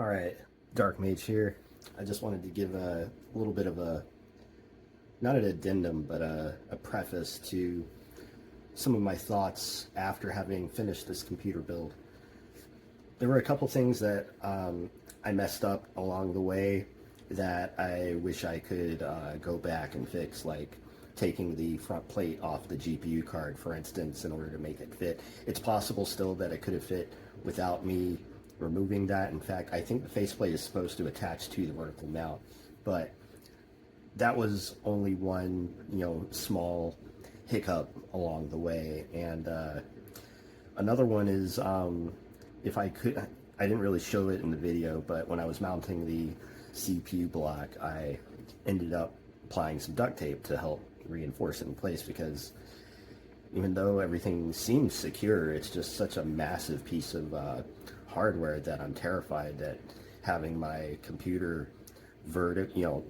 Alright, darkmage here. I just wanted to give a little bit of a, not an addendum, but a preface to some of my thoughts after having finished this computer build. There were a couple things that I messed up along the way that I wish I could go back and fix, like taking the front plate off the GPU card, for instance, in order to make it fit. It's possible still that it could have fit without me removing that. In fact, I think the faceplate is supposed to attach to the vertical mount, but that was only one, small hiccup along the way. And another one is, if I could, I didn't really show it in the video, but when I was mounting the CPU block, I ended up applying some duct tape to help reinforce it in place, because even though everything seems secure, it's just such a massive piece of hardware that I'm terrified that having my computer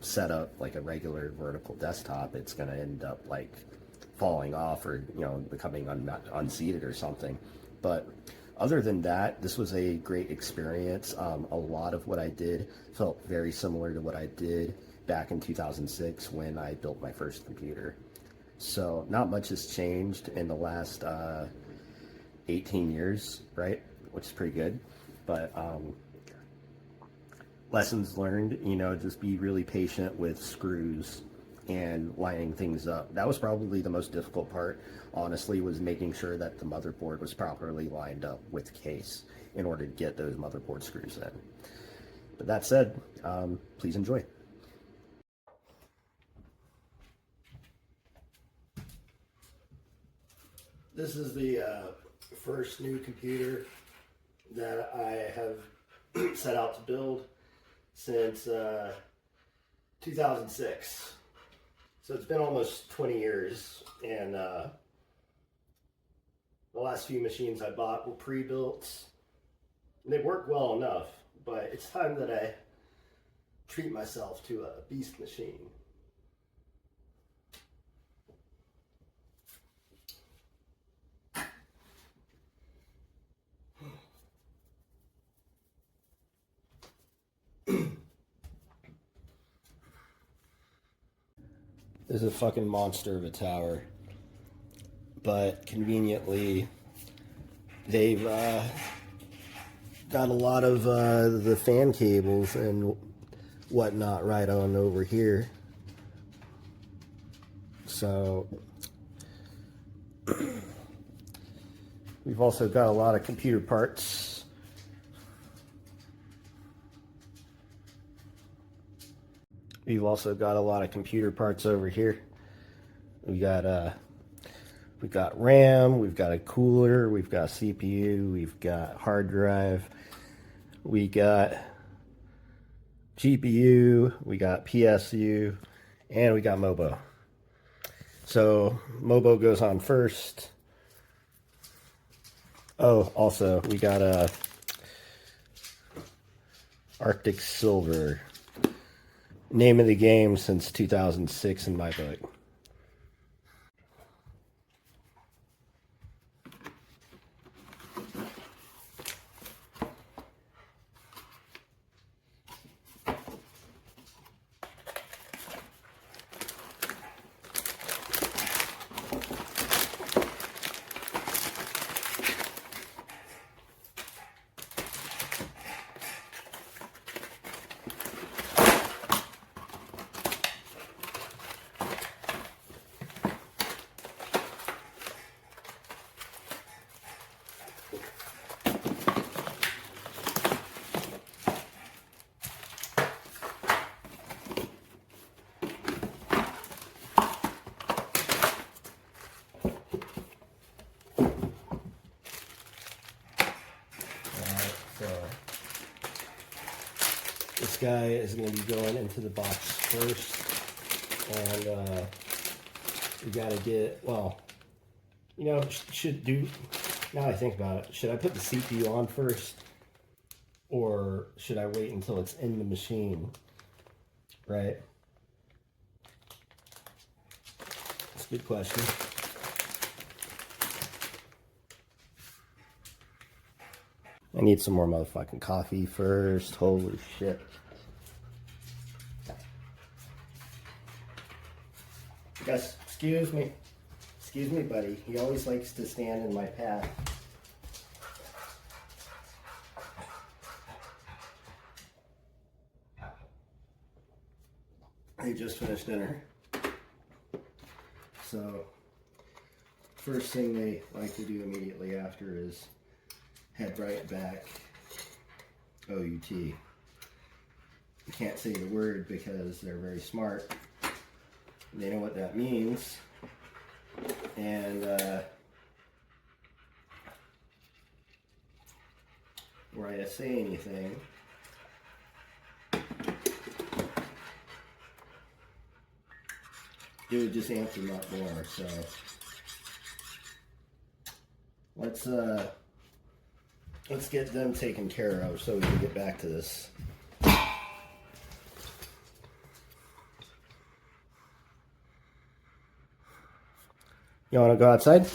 set up like a regular vertical desktop, it's going to end up like falling off or becoming unseated or something. But other than that, this was a great experience. A lot of what I did felt very similar to what I did back in 2006 when I built my first computer. So not much has changed in the last 18 years, right? Which is pretty good. But lessons learned, just be really patient with screws and lining things up. That was probably the most difficult part, honestly, was making sure that the motherboard was properly lined up with the case in order to get those motherboard screws in. But that said, please enjoy. This is the first new computer that I have set out to build since 2006. So it's been almost 20 years, and the last few machines I bought were pre-built. They work well enough, but it's time that I treat myself to a beast machine. This is a fucking monster of a tower, but conveniently they've got a lot of the fan cables and whatnot right on over here. So we've also got a lot of computer parts. We've also got a lot of computer parts over here. We've got RAM, we've got a cooler, we've got CPU, we've got hard drive, we got GPU, we got PSU, and we got Mobo. So Mobo goes on first. Oh, also we got a Arctic Silver. Name of the game since 2006 in my book. This guy is going to be going into the box first, and we got to get, well, should do, now I think about it, should I put the CPU on first, or should I wait until it's in the machine, right? That's a good question. I need some more motherfucking coffee first. Holy shit. Gus, excuse me. Excuse me, buddy. He always likes to stand in my path. I just finished dinner. So, first thing they like to do immediately after is head right back OUT. You can't say the word because they're very smart. They know what that means. And were I to say anything, it would just amp them up more. So let's get them taken care of so we can get back to this. You want to go outside?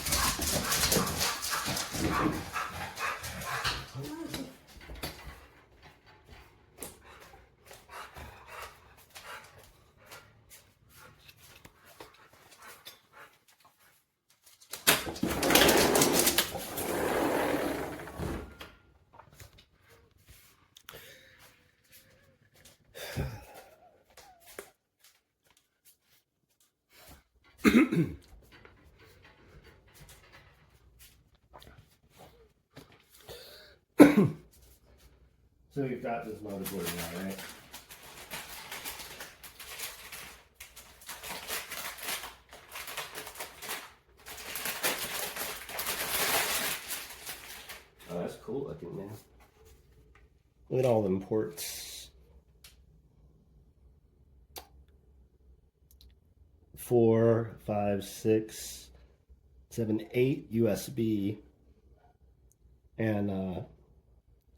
So we've got this motherboard now, right? Oh, that's cool looking, man. Look at all them ports. 4, 5, 6, 7, 8 USB and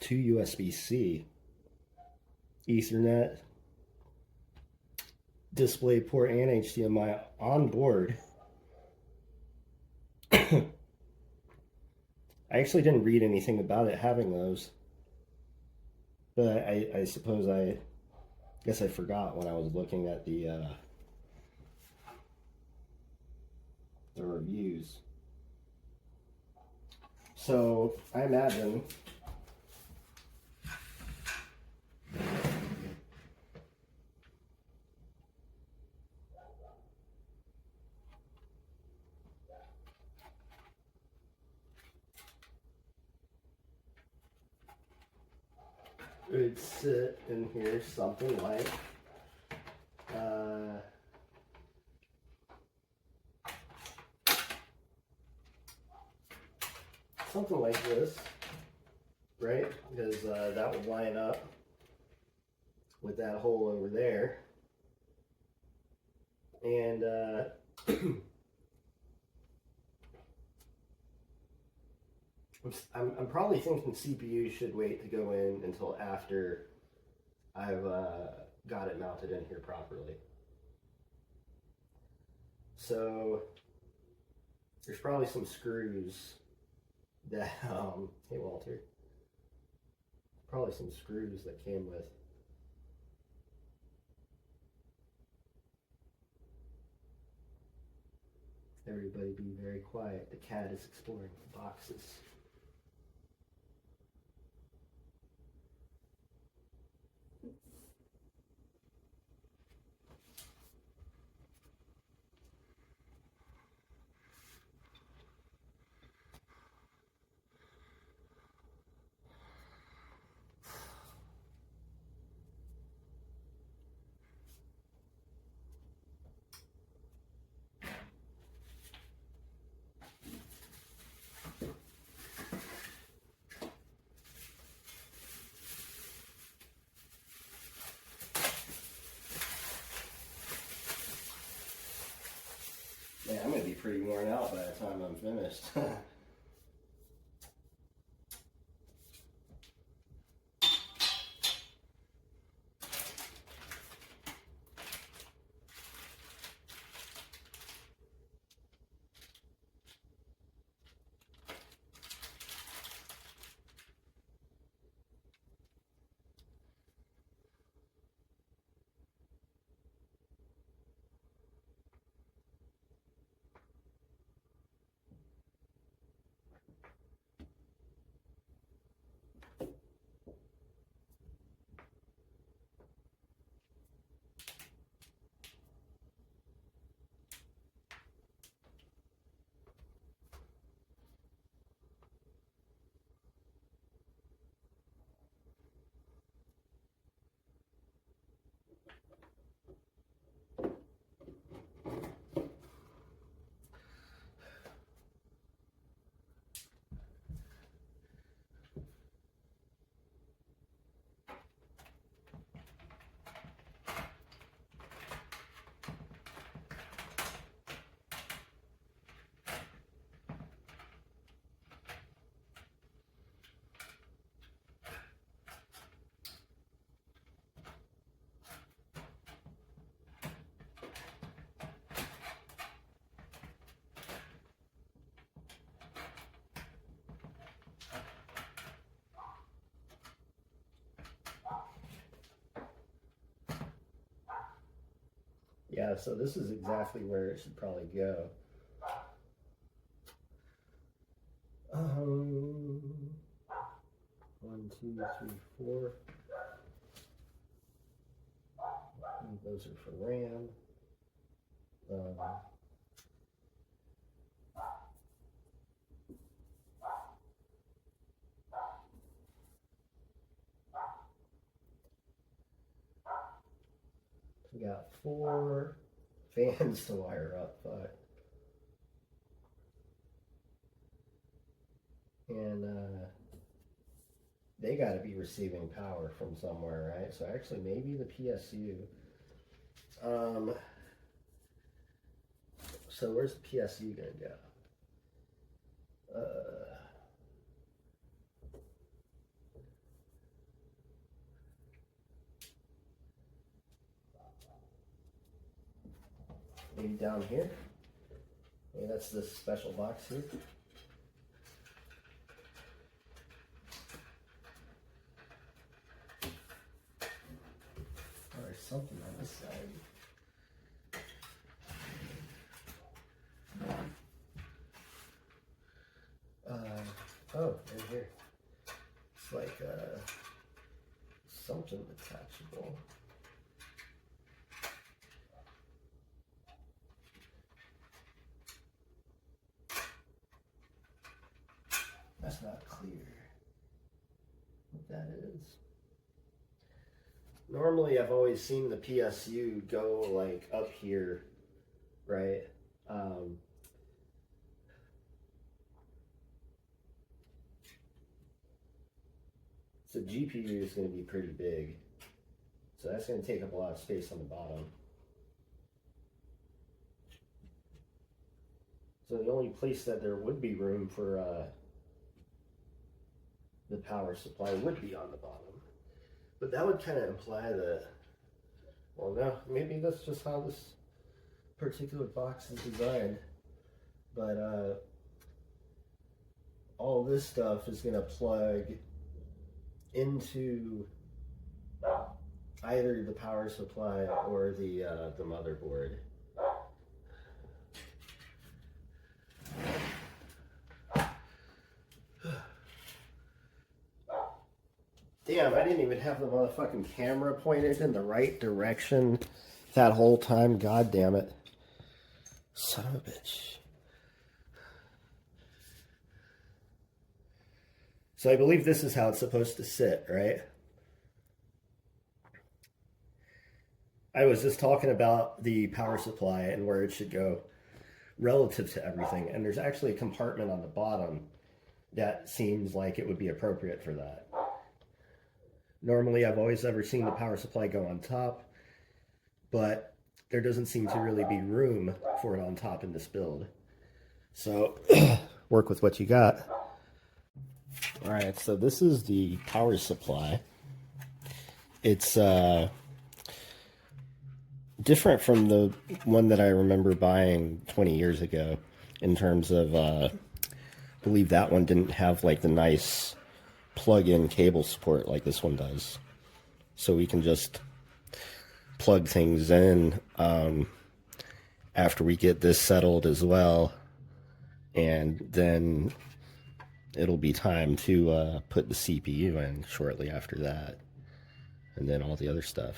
2 USB-C, Ethernet, display port, and HDMI on board. I actually didn't read anything about it having those, but I suppose I guess I forgot when I was looking at the reviews. So I imagine it would sit in here something like this, right? Because that would line up with that hole over there. And I'm probably thinking CPU should wait to go in until after I've got it mounted in here properly. So there's probably some screws that, hey Walter, probably some screws that came with. Everybody be very quiet. The cat is exploring the boxes. Yeah, I'm going to be pretty worn out by the time I'm finished. Yeah, so this is exactly where it should probably go. 1, 2, 3, 4. And those are for RAM. We got 4 fans to wire up, fuck. And they got to be receiving power from somewhere, right? So actually, maybe the PSU. So where's the PSU gonna go? Maybe down here. Maybe that's this special box here. Oh, there's something on this side. Oh, right here. It's like something detachable. That's not clear what that is. Normally, I've always seen the PSU go like up here, right? So GPU is going to be pretty big. So that's going to take up a lot of space on the bottom. So the only place that there would be room for the power supply would be on the bottom. But that would kind of imply that, well, no, maybe that's just how this particular box is designed. But all this stuff is going to plug into either the power supply or the motherboard. Damn, I didn't even have the motherfucking camera pointed in the right direction that whole time. God damn it. Son of a bitch. So I believe this is how it's supposed to sit, right? I was just talking about the power supply and where it should go relative to everything. And there's actually a compartment on the bottom that seems like it would be appropriate for that. Normally, I've always ever seen the power supply go on top, but there doesn't seem to really be room for it on top in this build. So work with what you got. All right, so this is the power supply. It's different from the one that I remember buying 20 years ago in terms of, I believe that one didn't have like the nice plug-in cable support like this one does. So we can just plug things in after we get this settled as well. And then it'll be time to put the CPU in shortly after that. And then all the other stuff.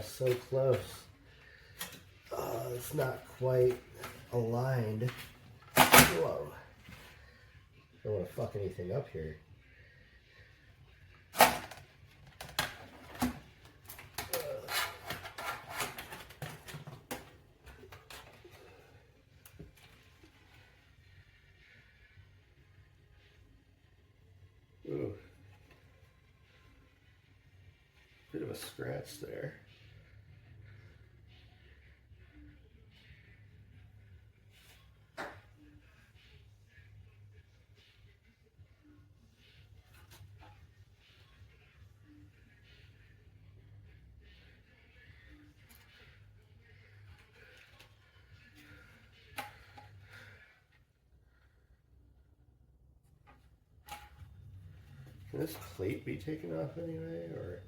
so close. It's not quite aligned. Whoa. Don't want to fuck anything up here. Ooh. Bit of a scratch there. Can this plate be taken off anyway, or?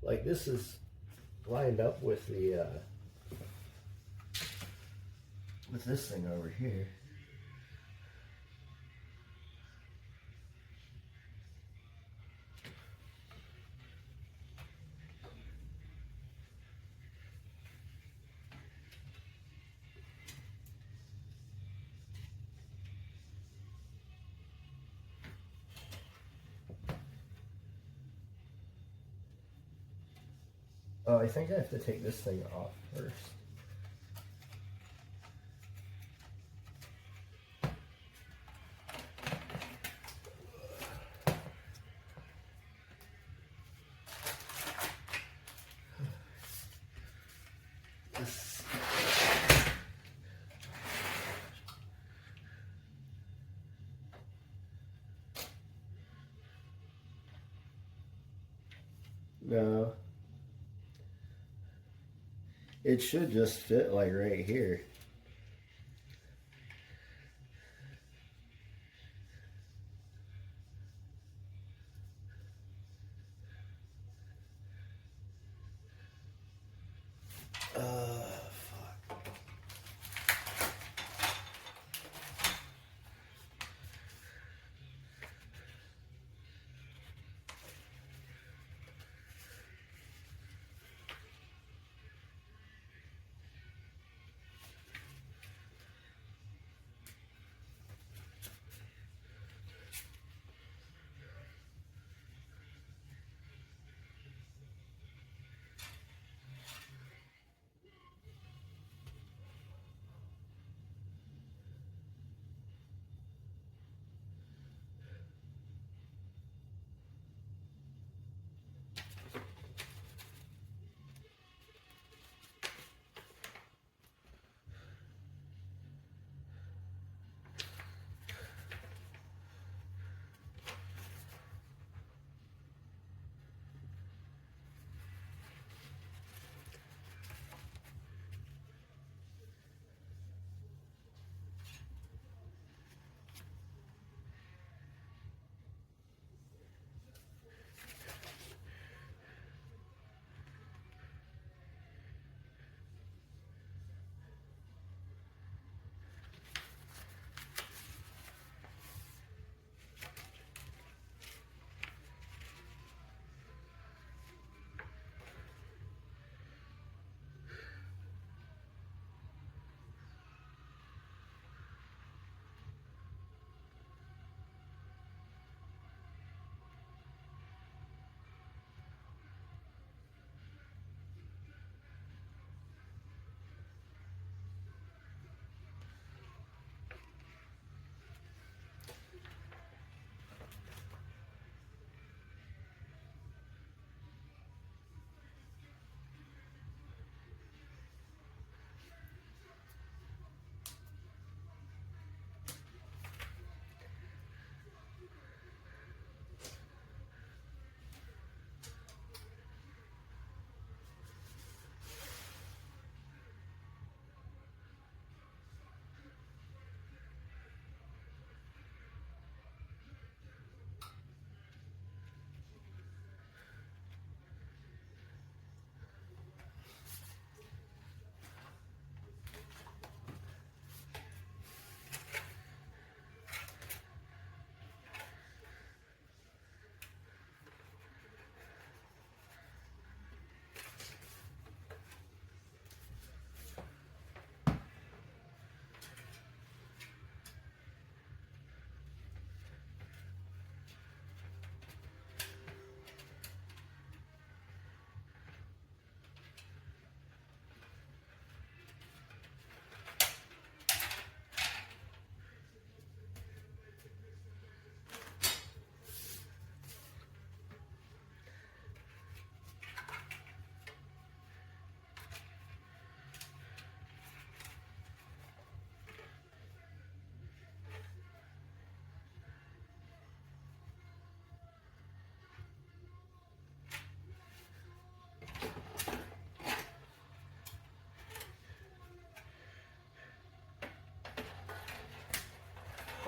Like, this is lined up with the with this thing over here. Oh, I think I have to take this thing off first. No. It should just fit like right here. Fuck.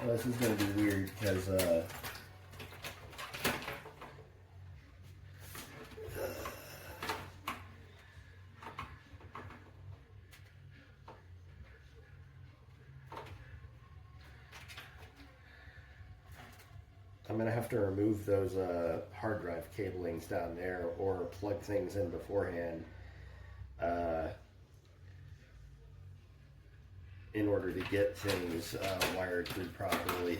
Well, this is going to be weird because I'm going to have to remove those hard drive cablings down there or plug things in beforehand in order to get things wired through properly.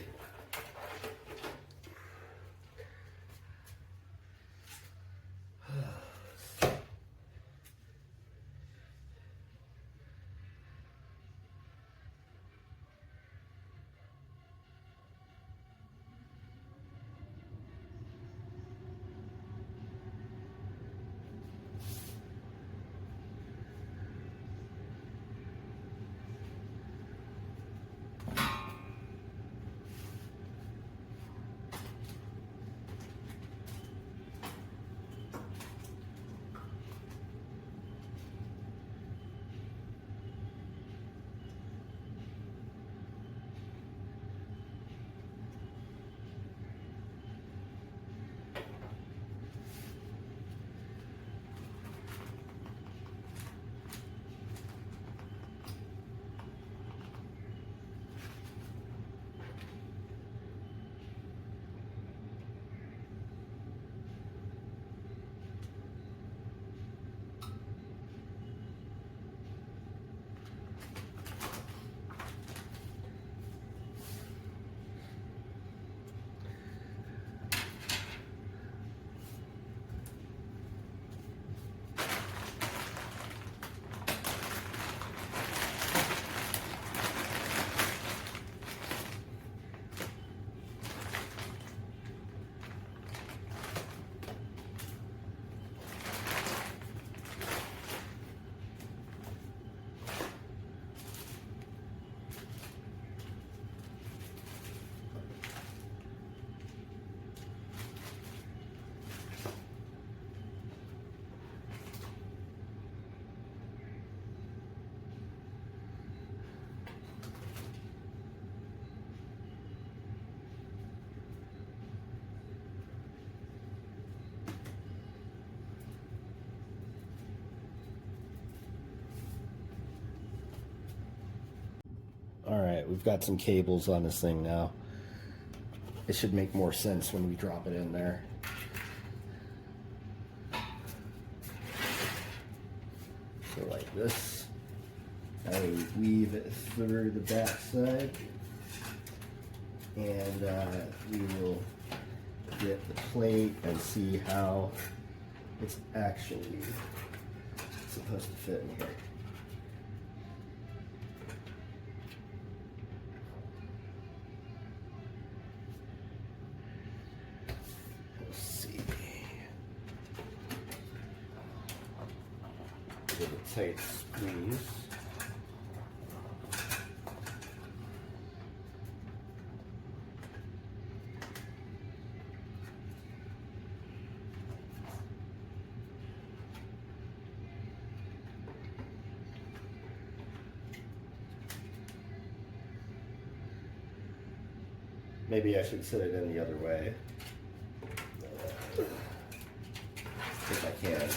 All right, we've got some cables on this thing now. It should make more sense when we drop it in there. So like this, I weave it through the back side, and we will get the plate and see how it's actually supposed to fit in here. Give a tight squeeze. Maybe I should set it in the other way, if I can.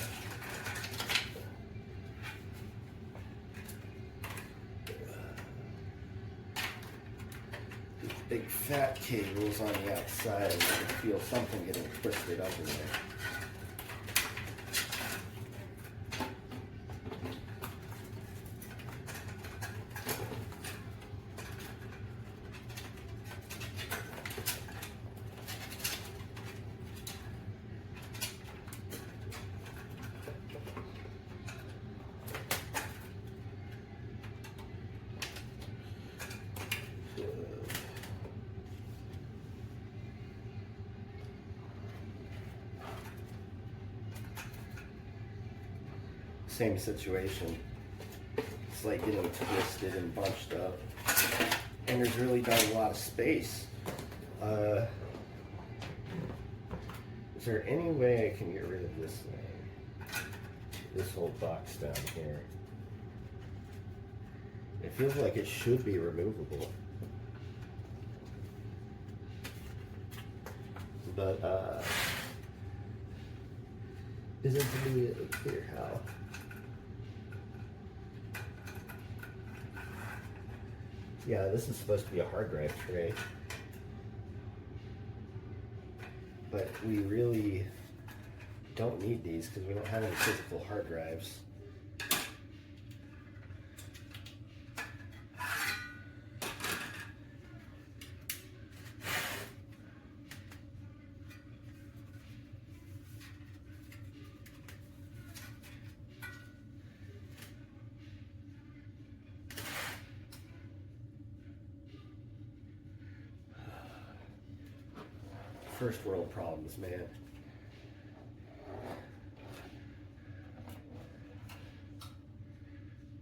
Big fat cables on the outside, you can feel something getting twisted up in there. Same situation. It's like getting twisted and bunched up, and there's really not a lot of space. Is there any way I can get rid of this thing? This whole box down here. It feels like it should be removable. but isn't immediately clear how. Yeah, this is supposed to be a hard drive tray, but we really don't need these because we don't have any physical hard drives. First world problems, man.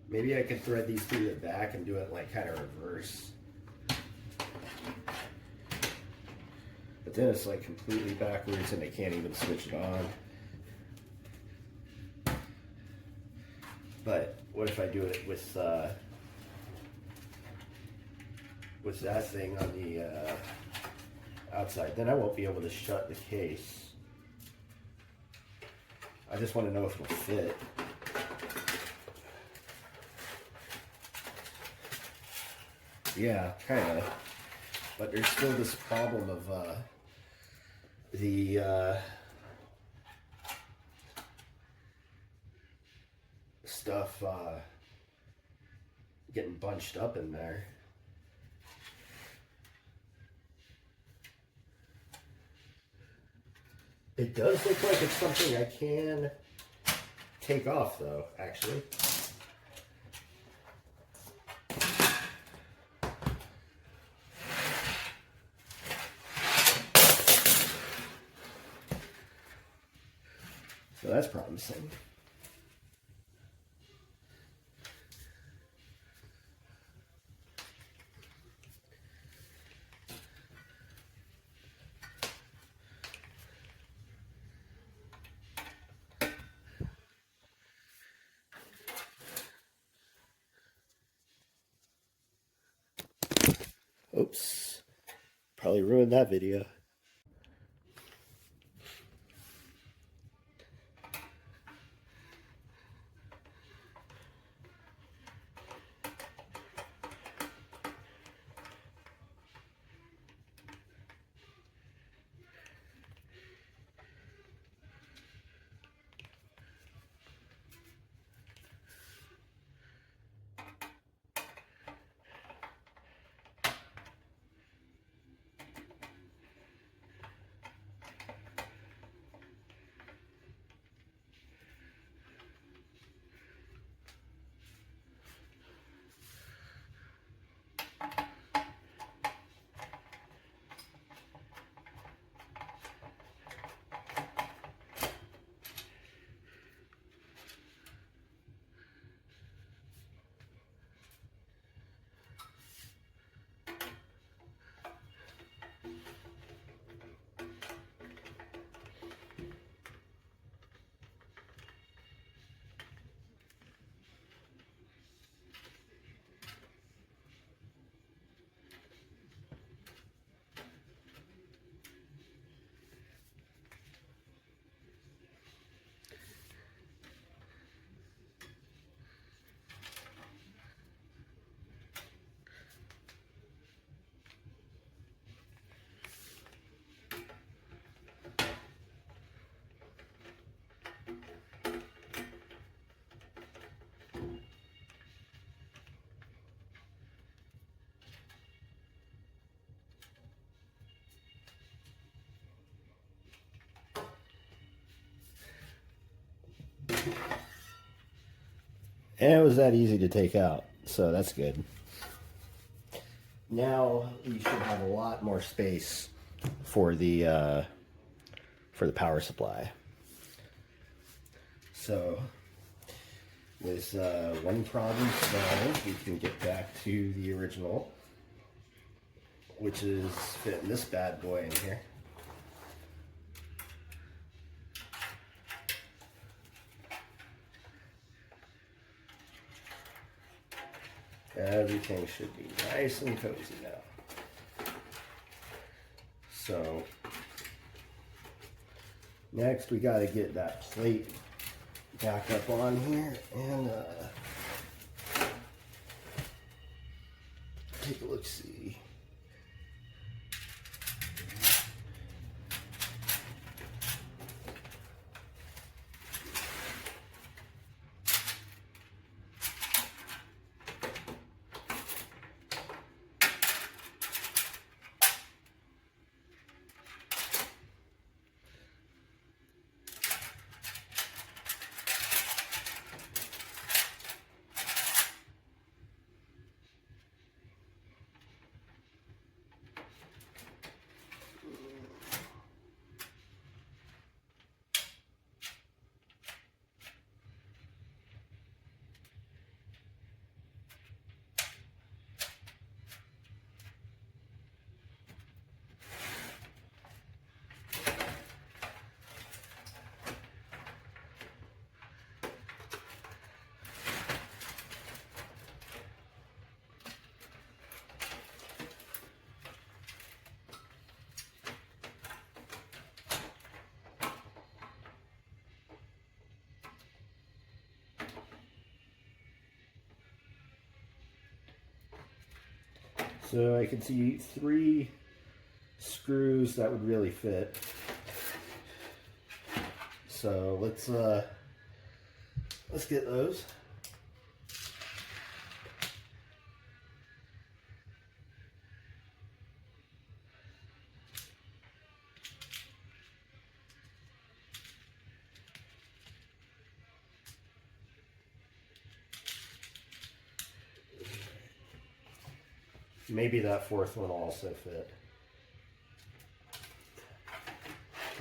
Maybe I could thread these through the back and do it like kind of reverse. But then it's like completely backwards and I can't even switch it on. But what if I do it with that thing on the outside? Then I won't be able to shut the case. I just want to know if it'll fit. Yeah, kind of. But there's still this problem of the stuff getting bunched up in there. It does look like it's something I can take off though, actually. So that's promising. Oops, probably ruined that video. And it was that easy to take out, so that's good. Now you should have a lot more space for the power supply. So with one problem solved, we can get back to the original, which is fitting this bad boy in here. Everything should be nice and cozy now. So Next, we got to get that plate back up on here and take a look-see. So I can see 3 screws that would really fit. So let's get those. Maybe that 4th one will also fit.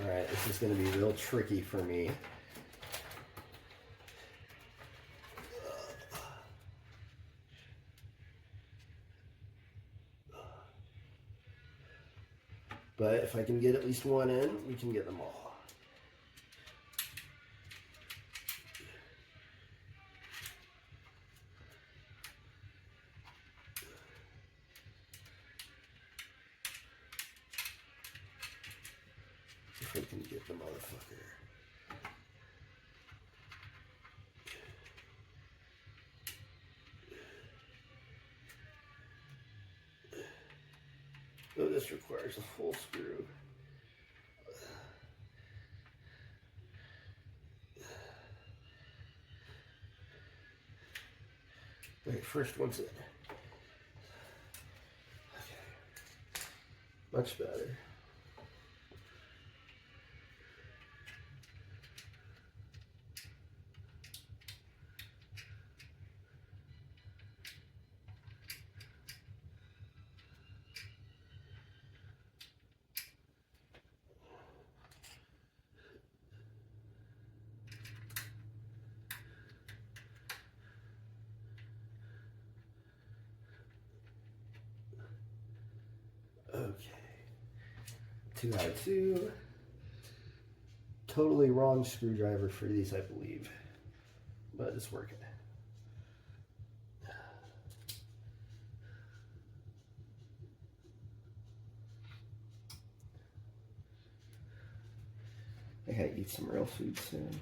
All right, this is going to be real tricky for me. But if I can get at least one in, we can get them all. If I can get the motherfucker. Oh, this requires a full screw. Wait, first one's in. Okay. Much better. Okay, 2 out of 2. Totally wrong screwdriver for these, I believe, but it's working. I gotta eat some real food soon.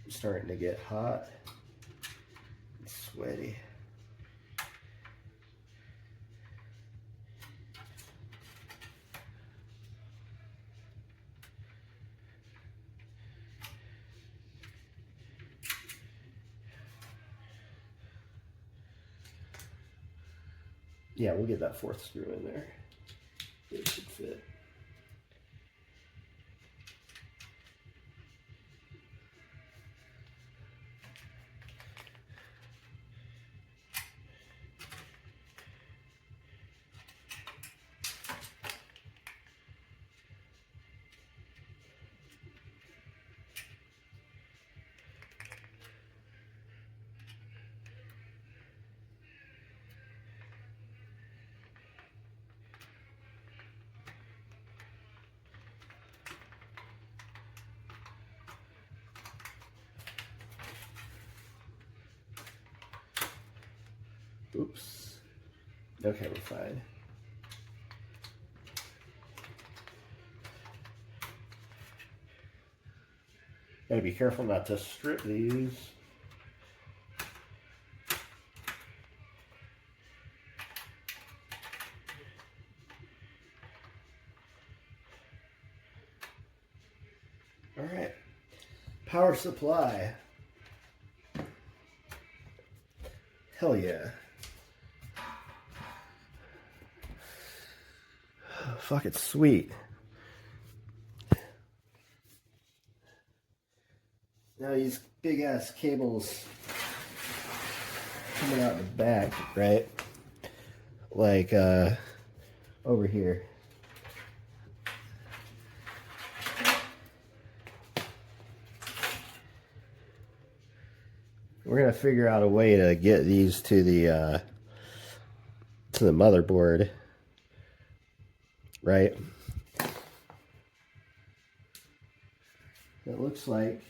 I'm starting to get hot and sweaty. Yeah, we'll get that 4th screw in there. It should fit. Oops. Okay, we're fine. Gotta be careful not to strip these. All right, power supply. Hell yeah. Fuck, it's sweet. Now these big ass cables coming out the back, right? Like over here. We're gonna figure out a way to get these to the motherboard, right? It looks like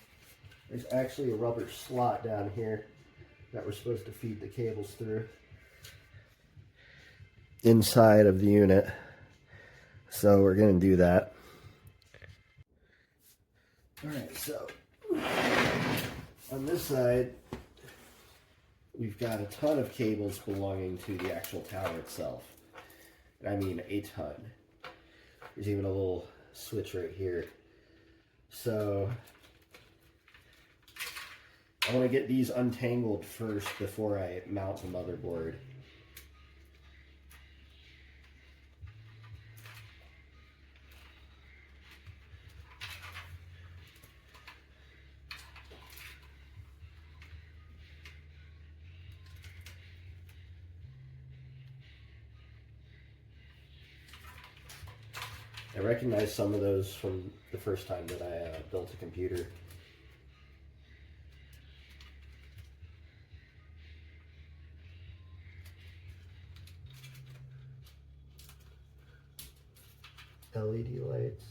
there's actually a rubber slot down here that we're supposed to feed the cables through inside of the unit. So we're gonna do that. All right, so on this side, we've got a ton of cables belonging to the actual tower itself. And I mean a ton. There's even a little switch right here. So I want to get these untangled first before I mount the motherboard. I recognize some of those from the first time that I built a computer. LED lights.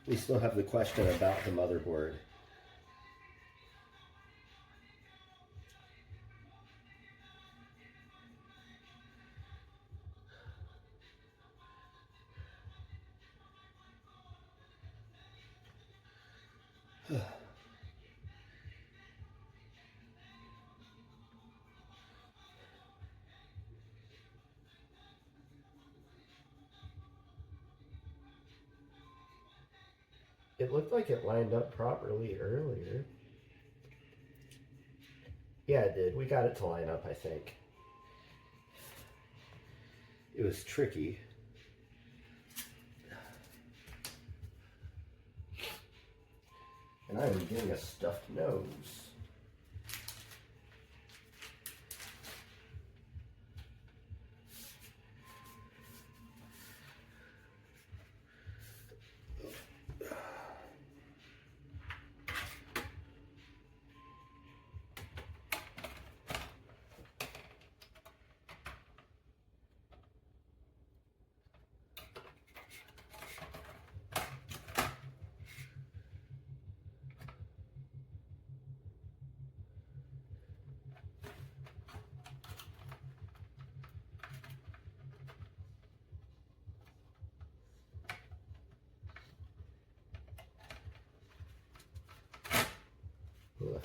We still have the question about the motherboard. It looked like it lined up properly earlier. Yeah, it did. We got it to line up, I think. It was tricky. And I am getting a stuffed nose. Ugh.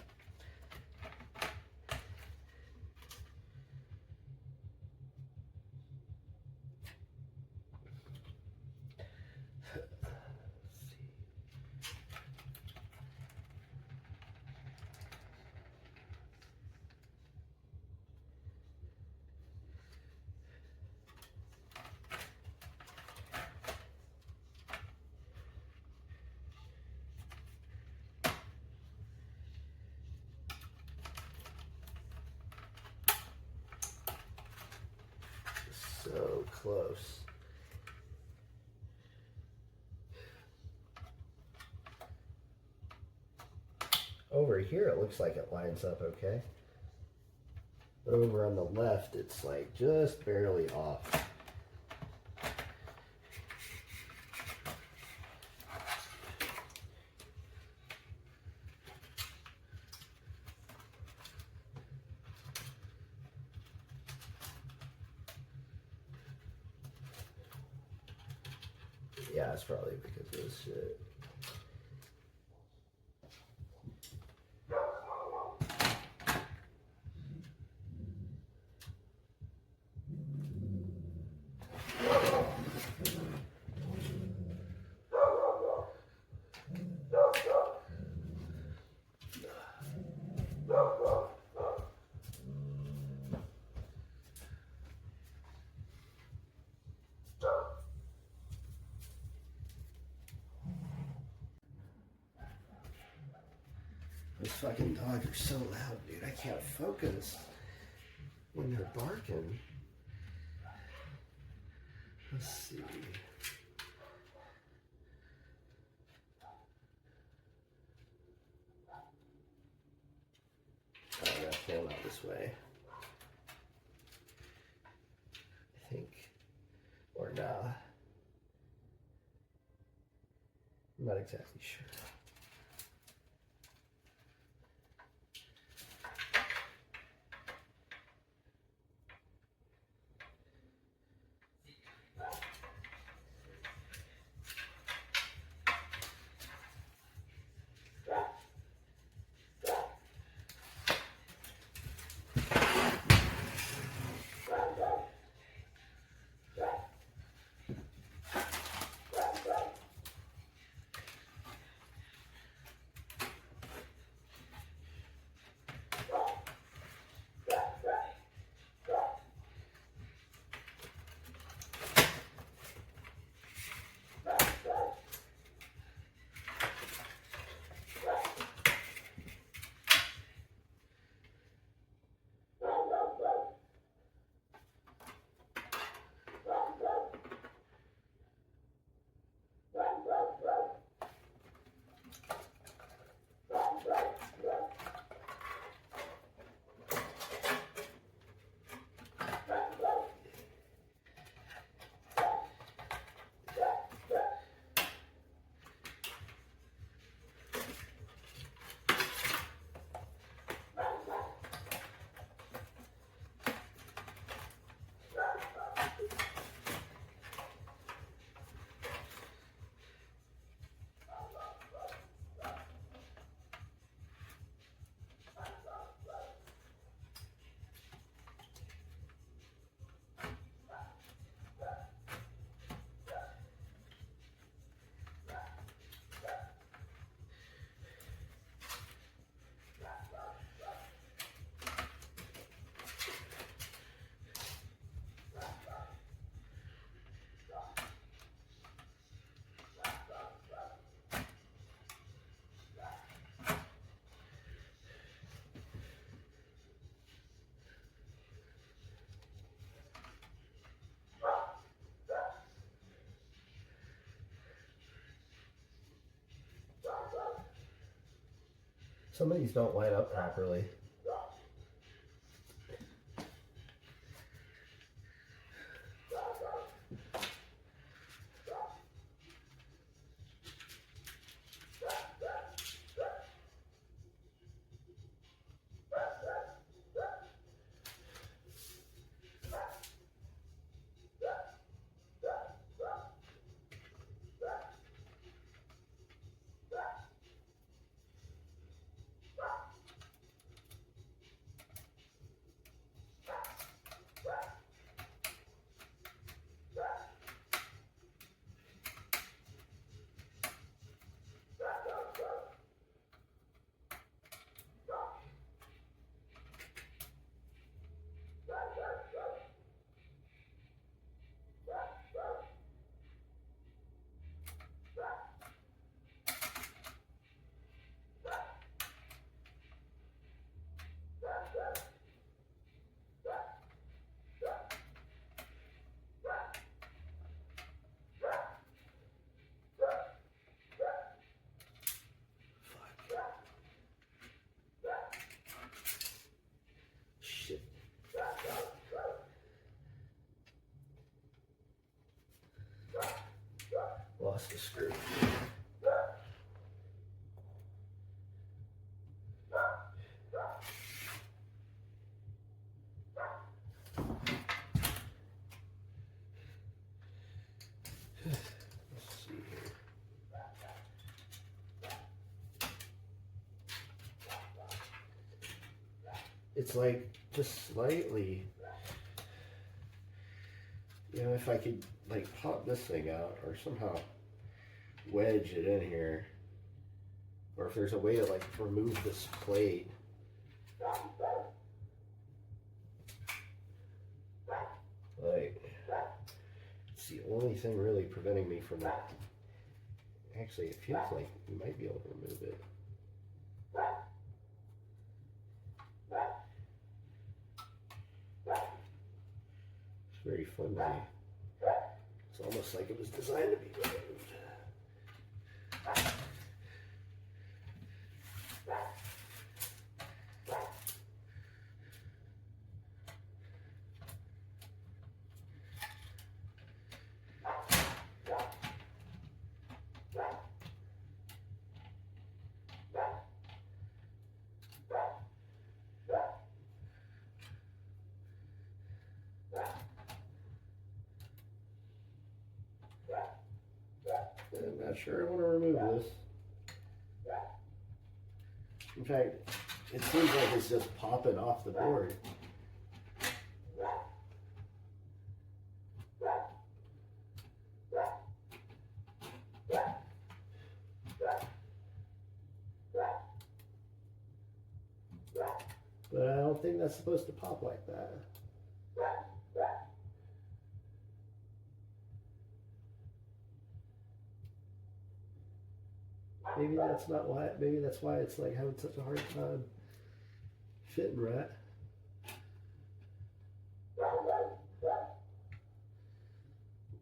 So close. Over here it looks like it lines up okay. But over on the left it's like just barely off. Yeah, it's probably because of this shit. Those fucking dogs are so loud, dude. I can't focus when they're barking. Let's see. Oh, I gotta film out this way. I think. Or nah. I'm not exactly sure. Some of these don't line up properly. Lost the screw. Let's see here. It's like just slightly, you know, if I could like pop this thing out or somehow wedge it in here, or if there's a way to like remove this plate. Like, it's the only thing really preventing me from that. Actually, it feels like you might be able to remove it. It's very flimsy. It's almost like it was designed to be removed. I'm not sure I want to remove this. In fact, it seems like it's just popping off the board. But I don't think that's supposed to pop like that. Maybe that's not why. Maybe that's why it's like having such a hard time fitting right.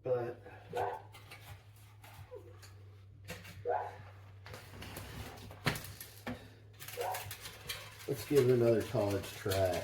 But let's give it another college try.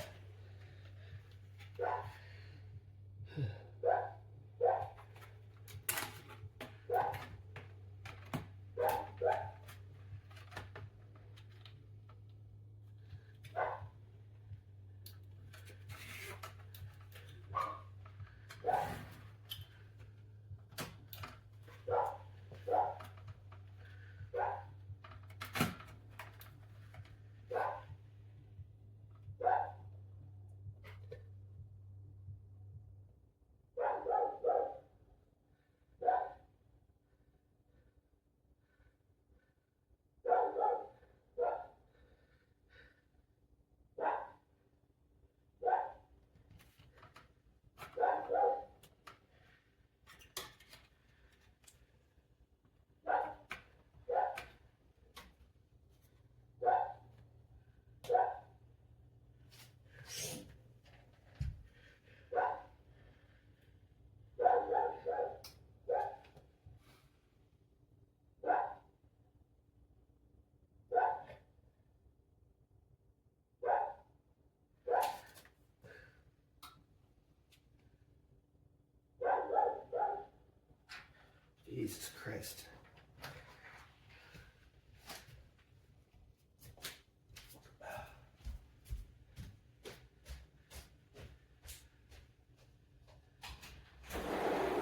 Jesus Christ.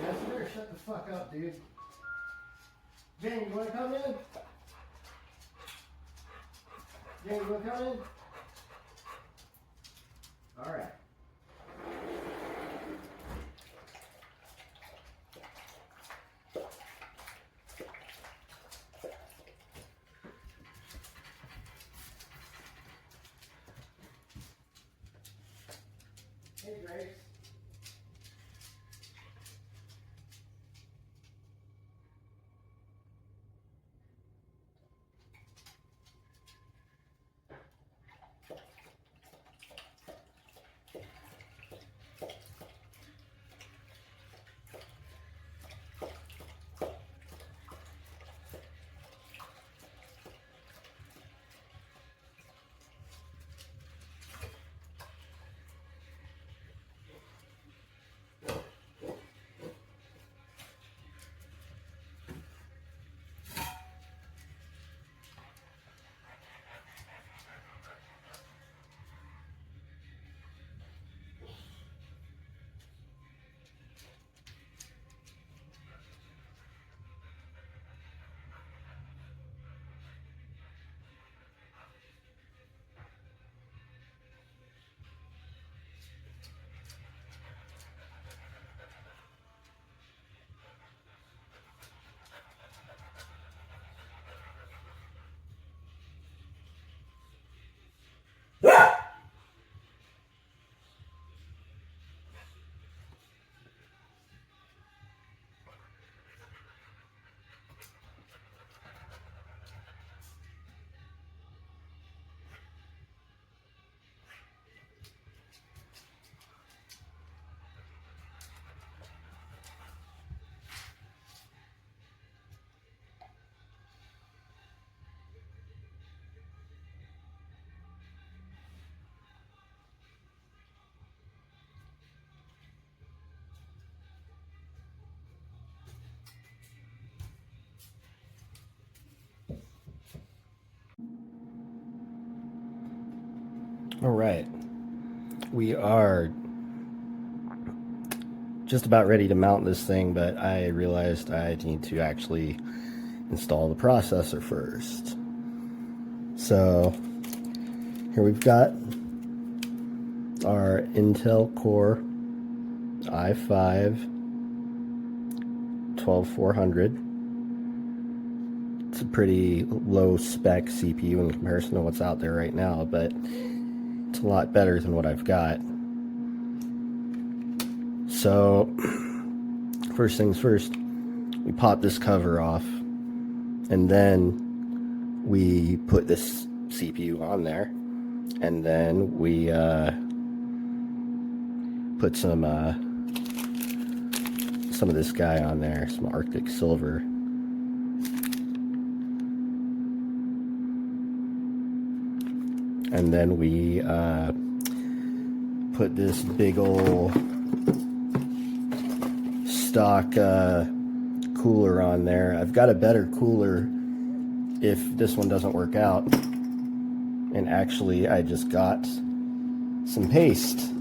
Yes, you better shut the fuck up, dude. Jane, you wanna come in? Jane, you wanna come in? Alright. Hey, Grace. All right, we are just about ready to mount this thing, but I realized I need to actually install the processor first. So here we've got our Intel Core i5 12400. It's a pretty low spec CPU in comparison to what's out there right now, but it's a lot better than what I've got. So first things first, we pop this cover off, and then we put this CPU on there, and then we put some of this guy on there, some Arctic Silver. And then we put this big old stock cooler on there. I've got a better cooler if this one doesn't work out. And actually, I just got some paste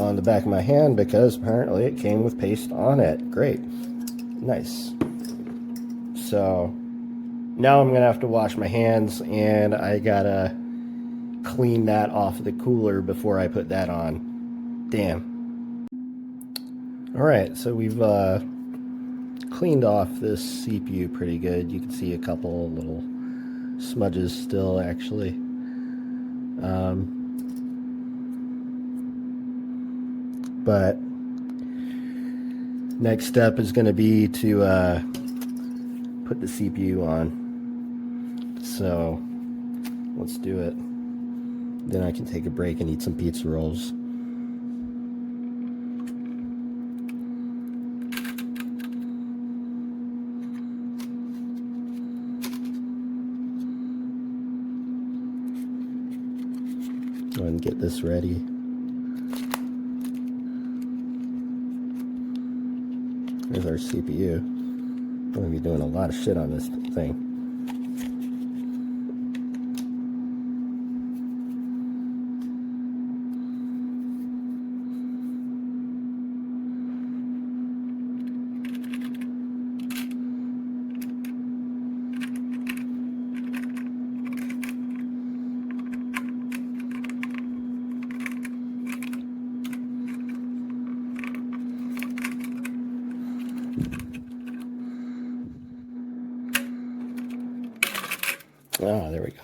on the back of my hand because apparently it came with paste on it. Great. Nice. So now I'm gonna have to wash my hands, and I gotta clean that off the cooler before I put that on. Damn. Alright, so we've cleaned off this CPU pretty good. You can see a couple little smudges still, actually. But next step is going to be to put the CPU on. So let's do it. Then I can take a break and eat some pizza rolls. Go ahead and get this ready. There's our CPU. I'm going to be doing a lot of shit on this thing. Ah, there we go.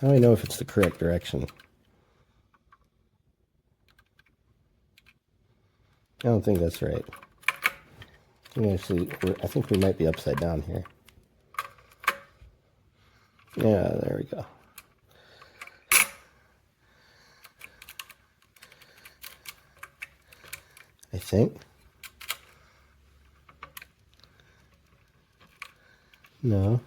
How do I know if it's the correct direction? I don't think that's right. Actually, I think we might be upside down here. Yeah, there we go. I think. No.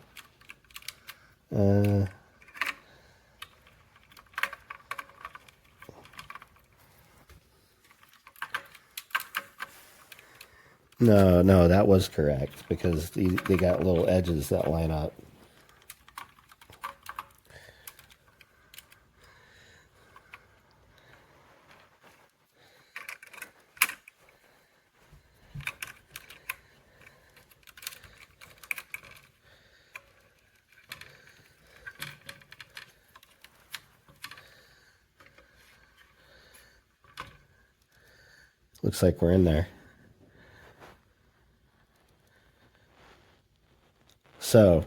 No, that was correct because they got little edges that line up. Looks like we're in there. So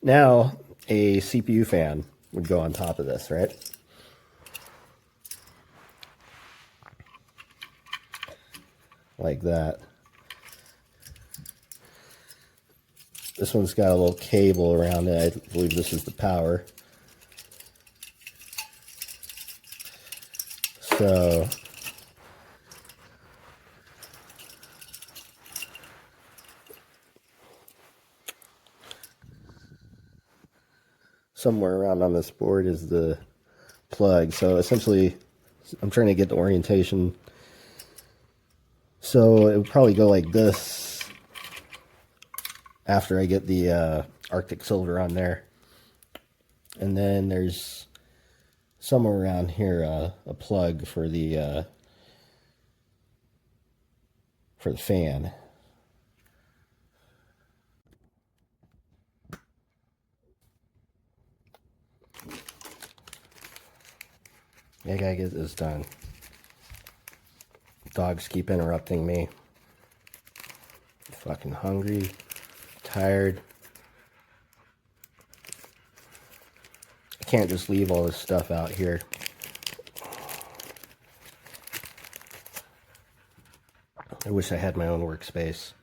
now a CPU fan would go on top of this, right? Like that. This one's got a little cable around it. I believe this is the power. So somewhere around on this board is the plug. So essentially, I'm trying to get the orientation. So it would probably go like this after I get the Arctic Silver on there. And then there's somewhere around here a plug for the fan. I gotta get this done. Dogs keep interrupting me. Fucking hungry, tired. I can't just leave all this stuff out here. I wish I had my own workspace.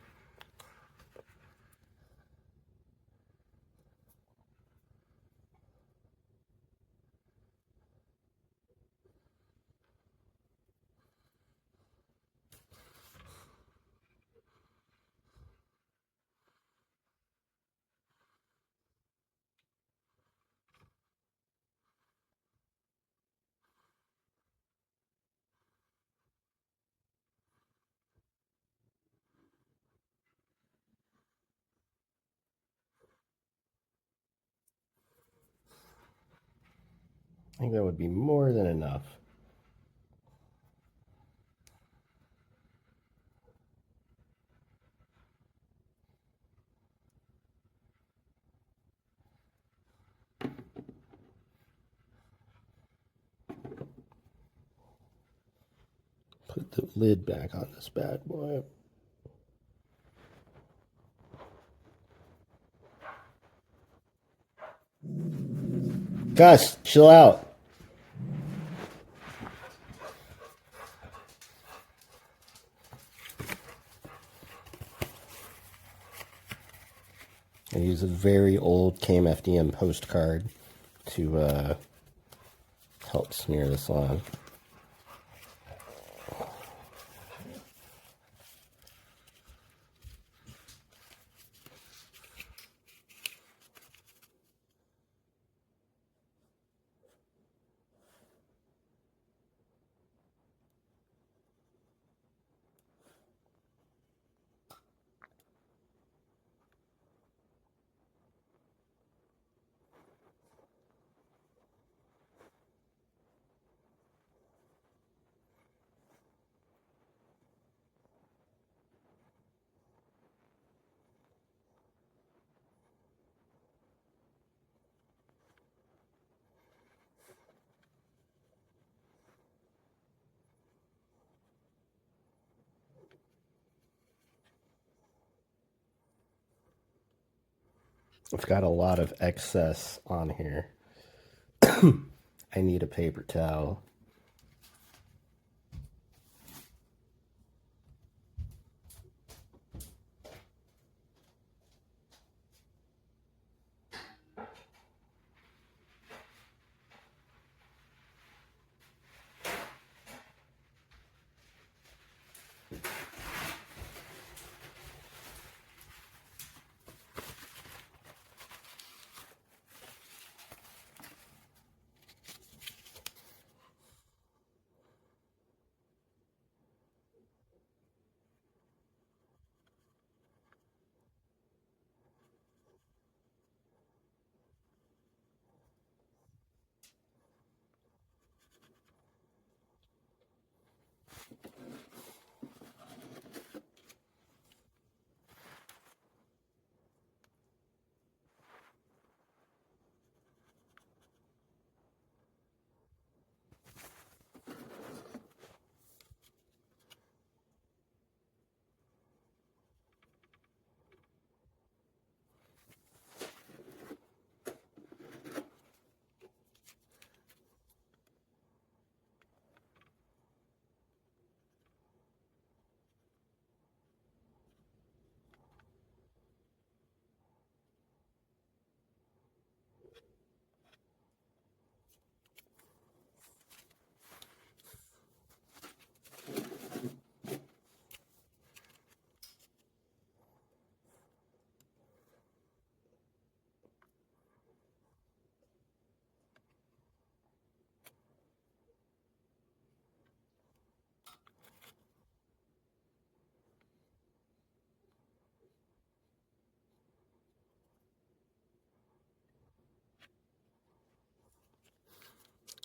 I think that would be more than enough. Put the lid back on this bad boy. Gus, chill out. I use a very old KMFDM postcard to help smear this on. I've got a lot of excess on here. I need a paper towel.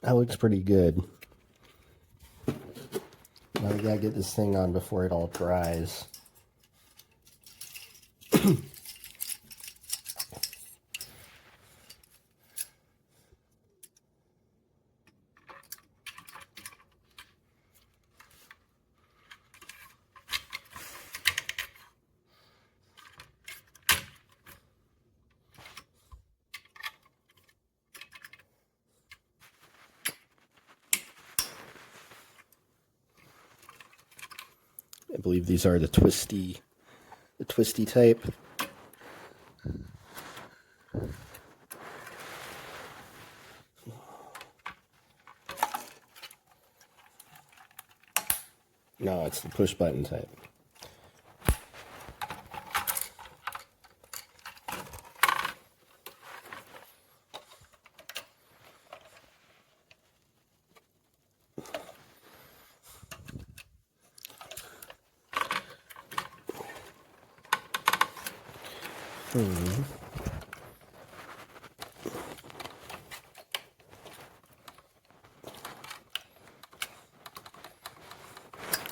That looks pretty good. Now we gotta get this thing on before it all dries. I believe these are the twisty type. No, it's the push button type.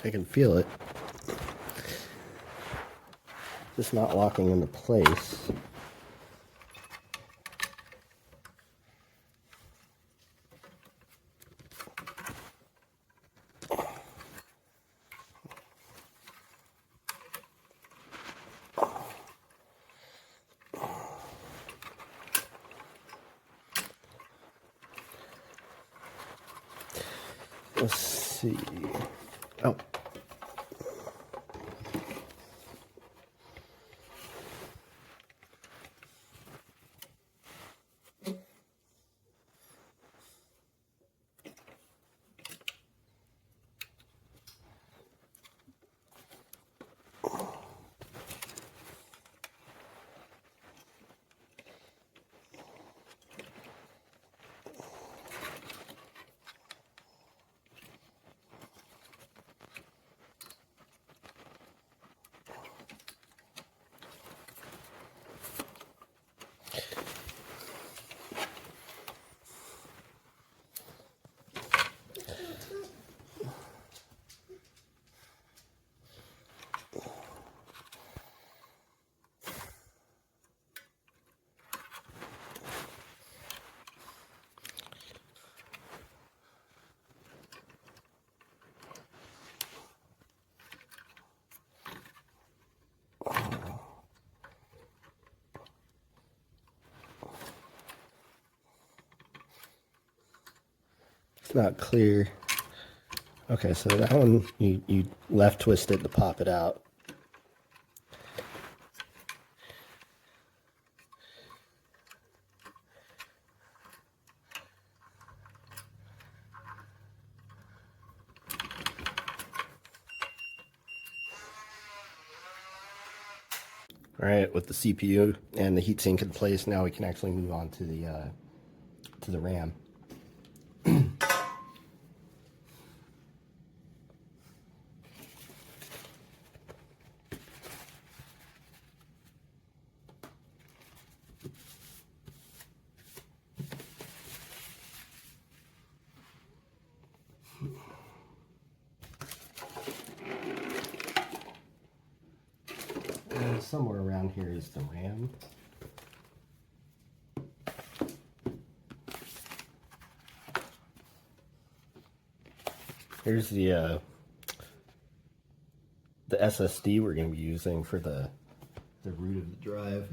I can feel it. Just not locking into place. Let's see. Oh. It's not clear. Okay, so that one, you left twist it to pop it out. All right, with the CPU and the heatsink in place, now we can actually move on to the RAM. And somewhere around here is the RAM. Here's the SSD we're going to be using for the root of the drive.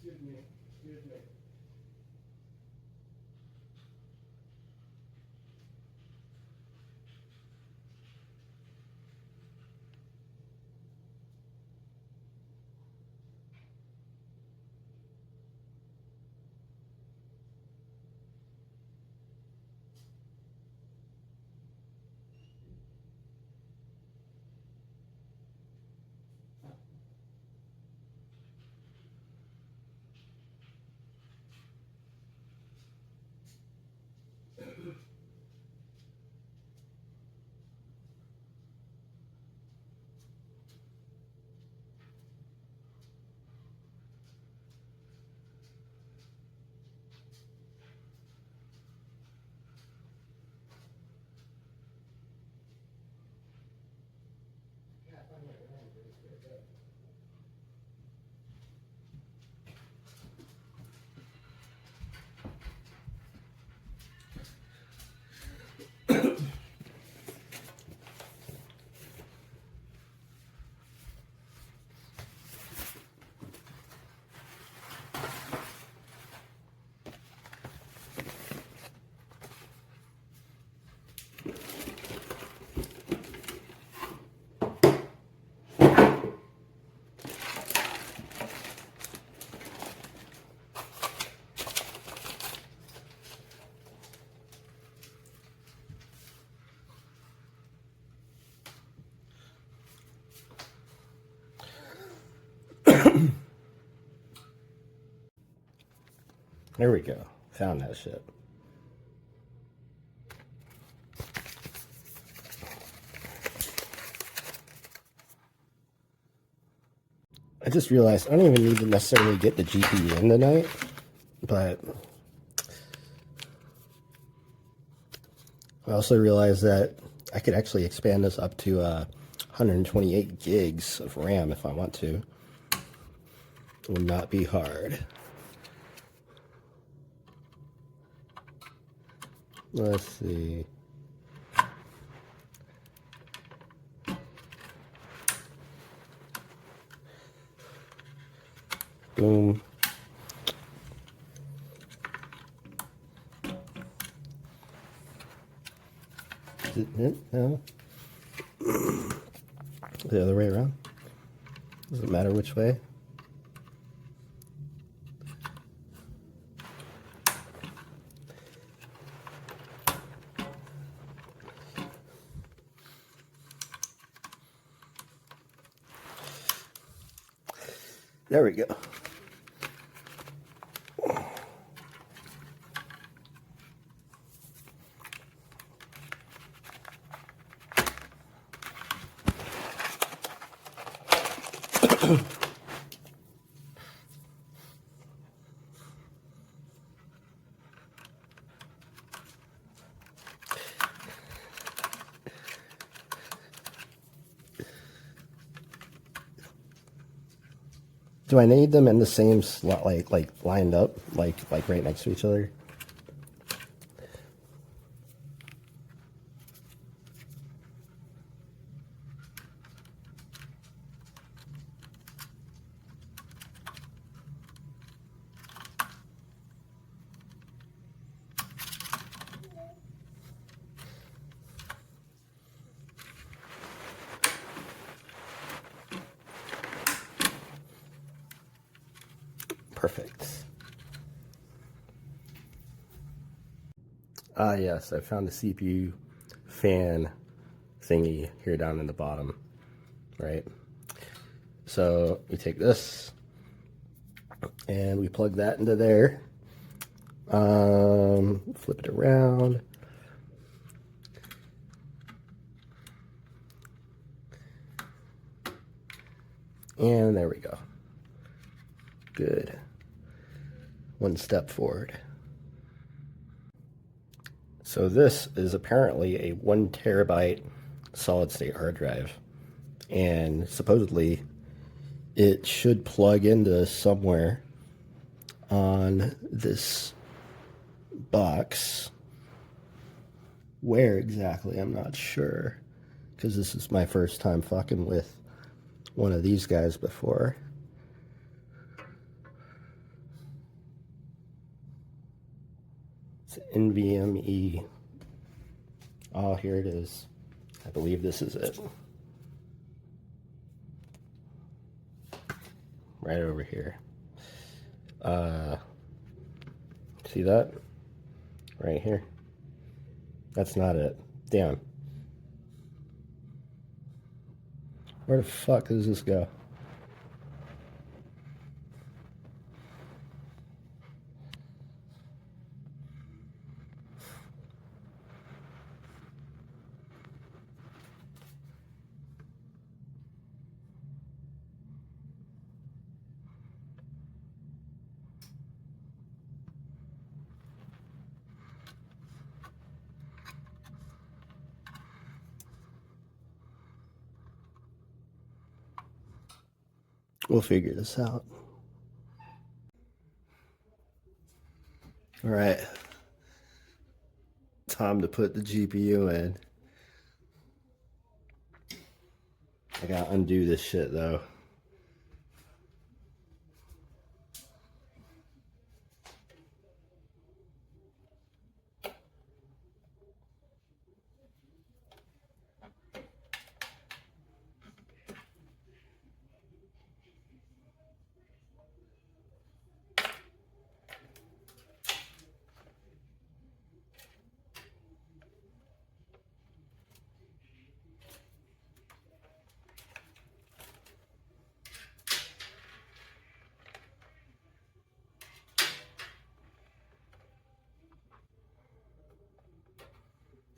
Excuse me. There we go. Found that shit. I just realized I don't even need to necessarily get the GPU in tonight, but I also realized that I could actually expand this up to 128 gigs of RAM if I want to. It would not be hard. Let's see. Boom. Is it? No. The other way around. Doesn't matter which way. There we go. Do I need them in the same slot, like lined up, like right next to each other? Perfect. Ah, yes, I found the CPU fan thingy here down in the bottom, right? So we take this and we plug that into there. Flip it around. And there we go. Good. One step forward. So this is apparently a 1 terabyte solid state hard drive, and supposedly it should plug into somewhere on this box. Where exactly, I'm not sure, because this is my first time fucking with one of these guys before. It's NVMe. Oh, here it is. I believe this is it. Right over here. See that? Right here. That's not it. Damn. Where the fuck does this go? We'll figure this out. All right. Time to put the GPU in. I gotta undo this shit though.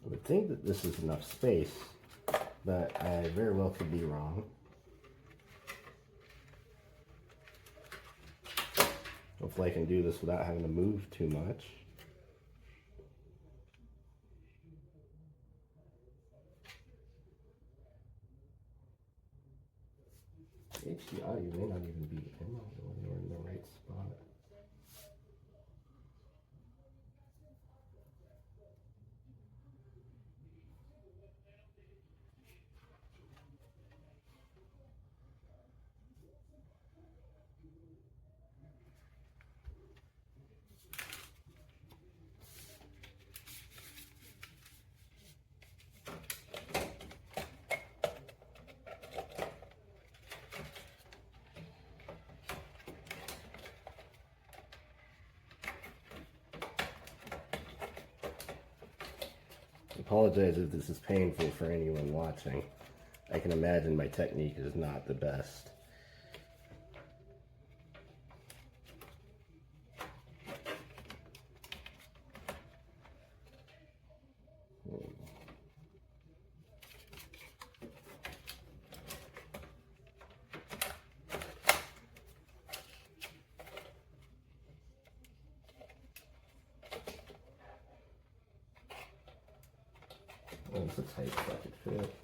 I would think that this is enough space, but I very well could be wrong. Hopefully I can do this without having to move too much. HDI may not even be in the right spot. I apologize if this is painful for anyone watching. I can imagine my technique is not the best. Oh, it's a tight fucking fit.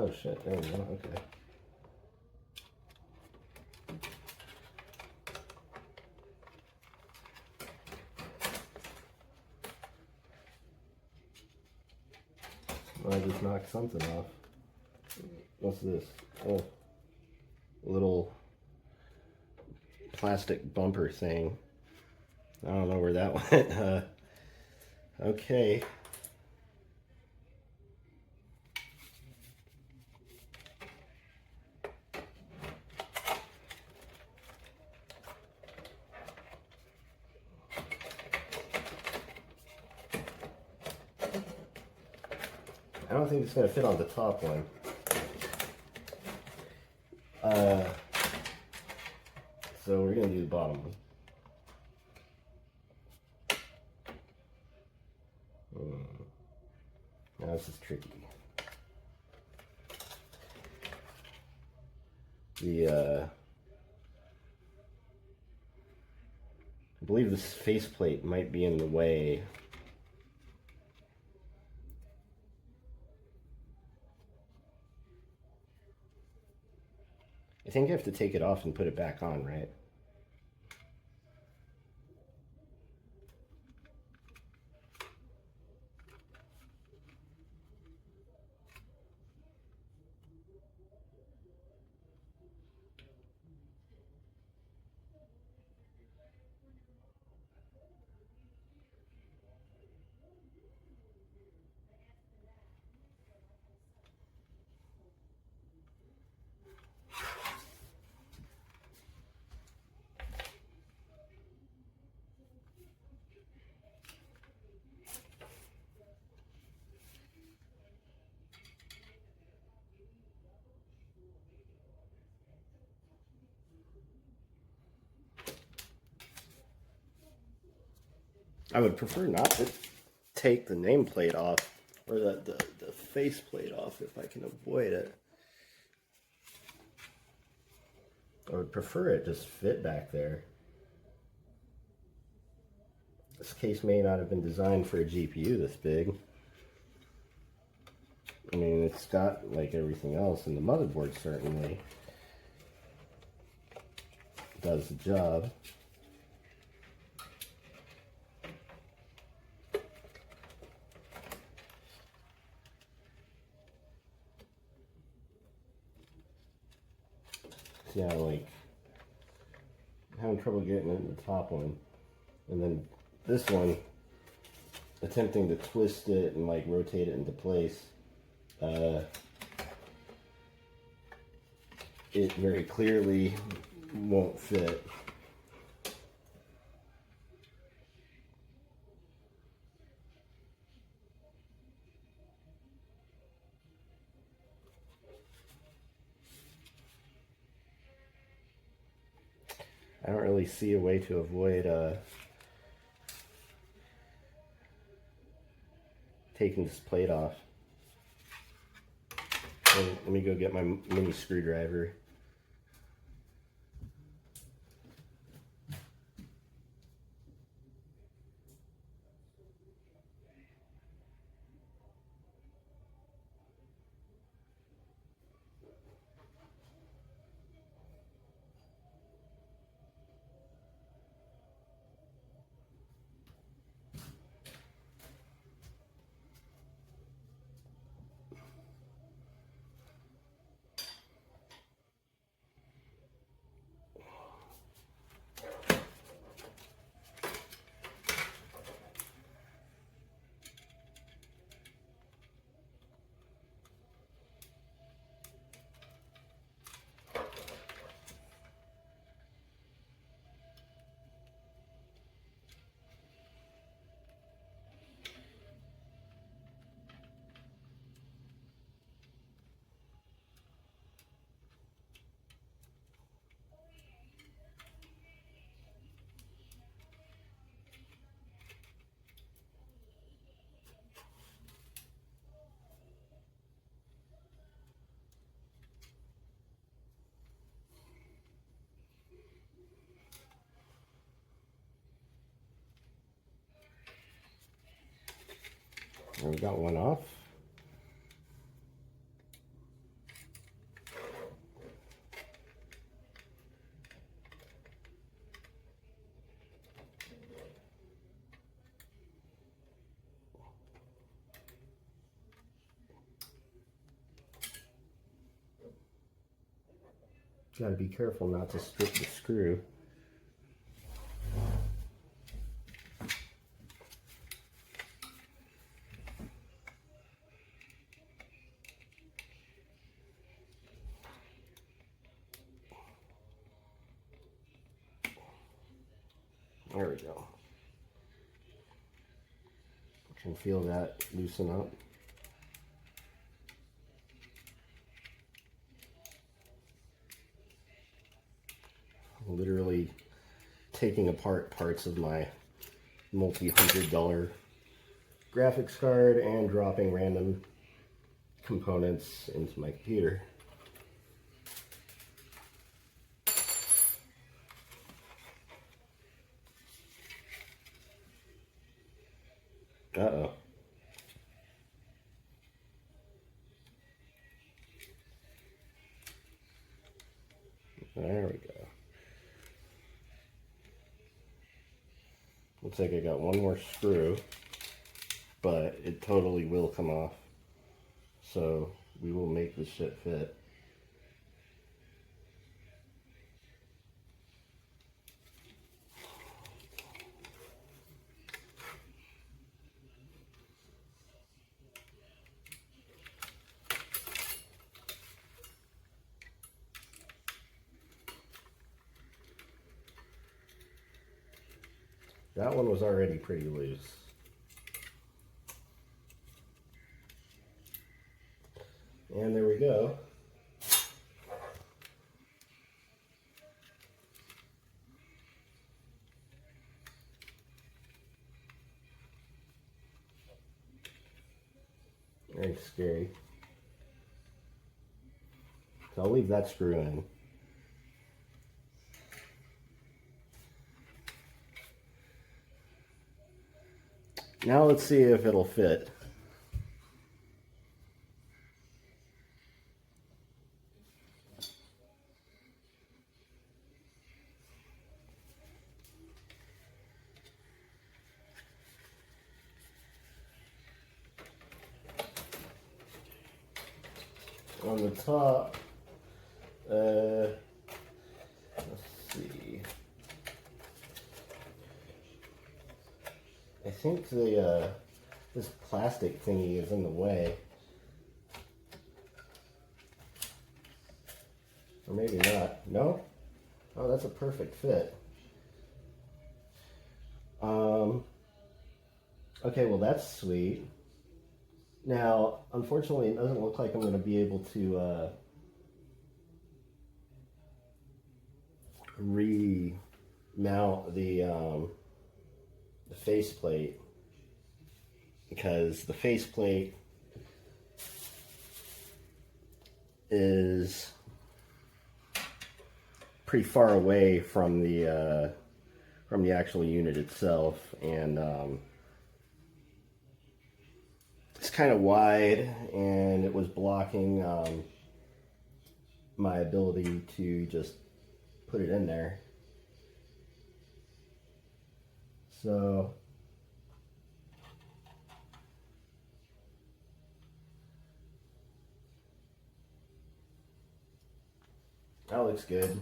Oh shit, there we go, okay. I just knocked something off. What's this? Oh, a little plastic bumper thing. I don't know where that went. Okay. I don't think it's going to fit on the top one. So we're going to do the bottom one. Now this is tricky. I believe this faceplate might be in the way. I think you have to take it off and put it back on, right? I would prefer not to take the nameplate off, or the faceplate off if I can avoid it. I would prefer it just fit back there. This case may not have been designed for a GPU this big. I mean, it's got like everything else, and the motherboard certainly does the job. Yeah, like, I'm having trouble getting it in the top one. And then this one, attempting to twist it and like rotate it into place. It very clearly won't fit. I don't really see a way to avoid taking this plate off. So let me go get my mini screwdriver. And we got one off. Got to be careful not to strip the screw. There we go. I can feel that loosen up. Literally taking apart parts of my multi-$100 graphics card and dropping random components into my computer. Uh-oh. There we go. Looks like I got one more screw, but it totally will come off. So we will make this shit fit. That one was already pretty loose. And there we go. Very scary. So I'll leave that screw in. Now let's see if it'll fit. On the top, let's see. I think the this plastic thingy is in the way, or maybe not. No? Oh, that's a perfect fit. Okay, well that's sweet. Now, unfortunately, it doesn't look like I'm going to be able to remount the faceplate, because the faceplate is pretty far away from the actual unit itself, and it's kind of wide, and it was blocking my ability to just put it in there. So that looks good.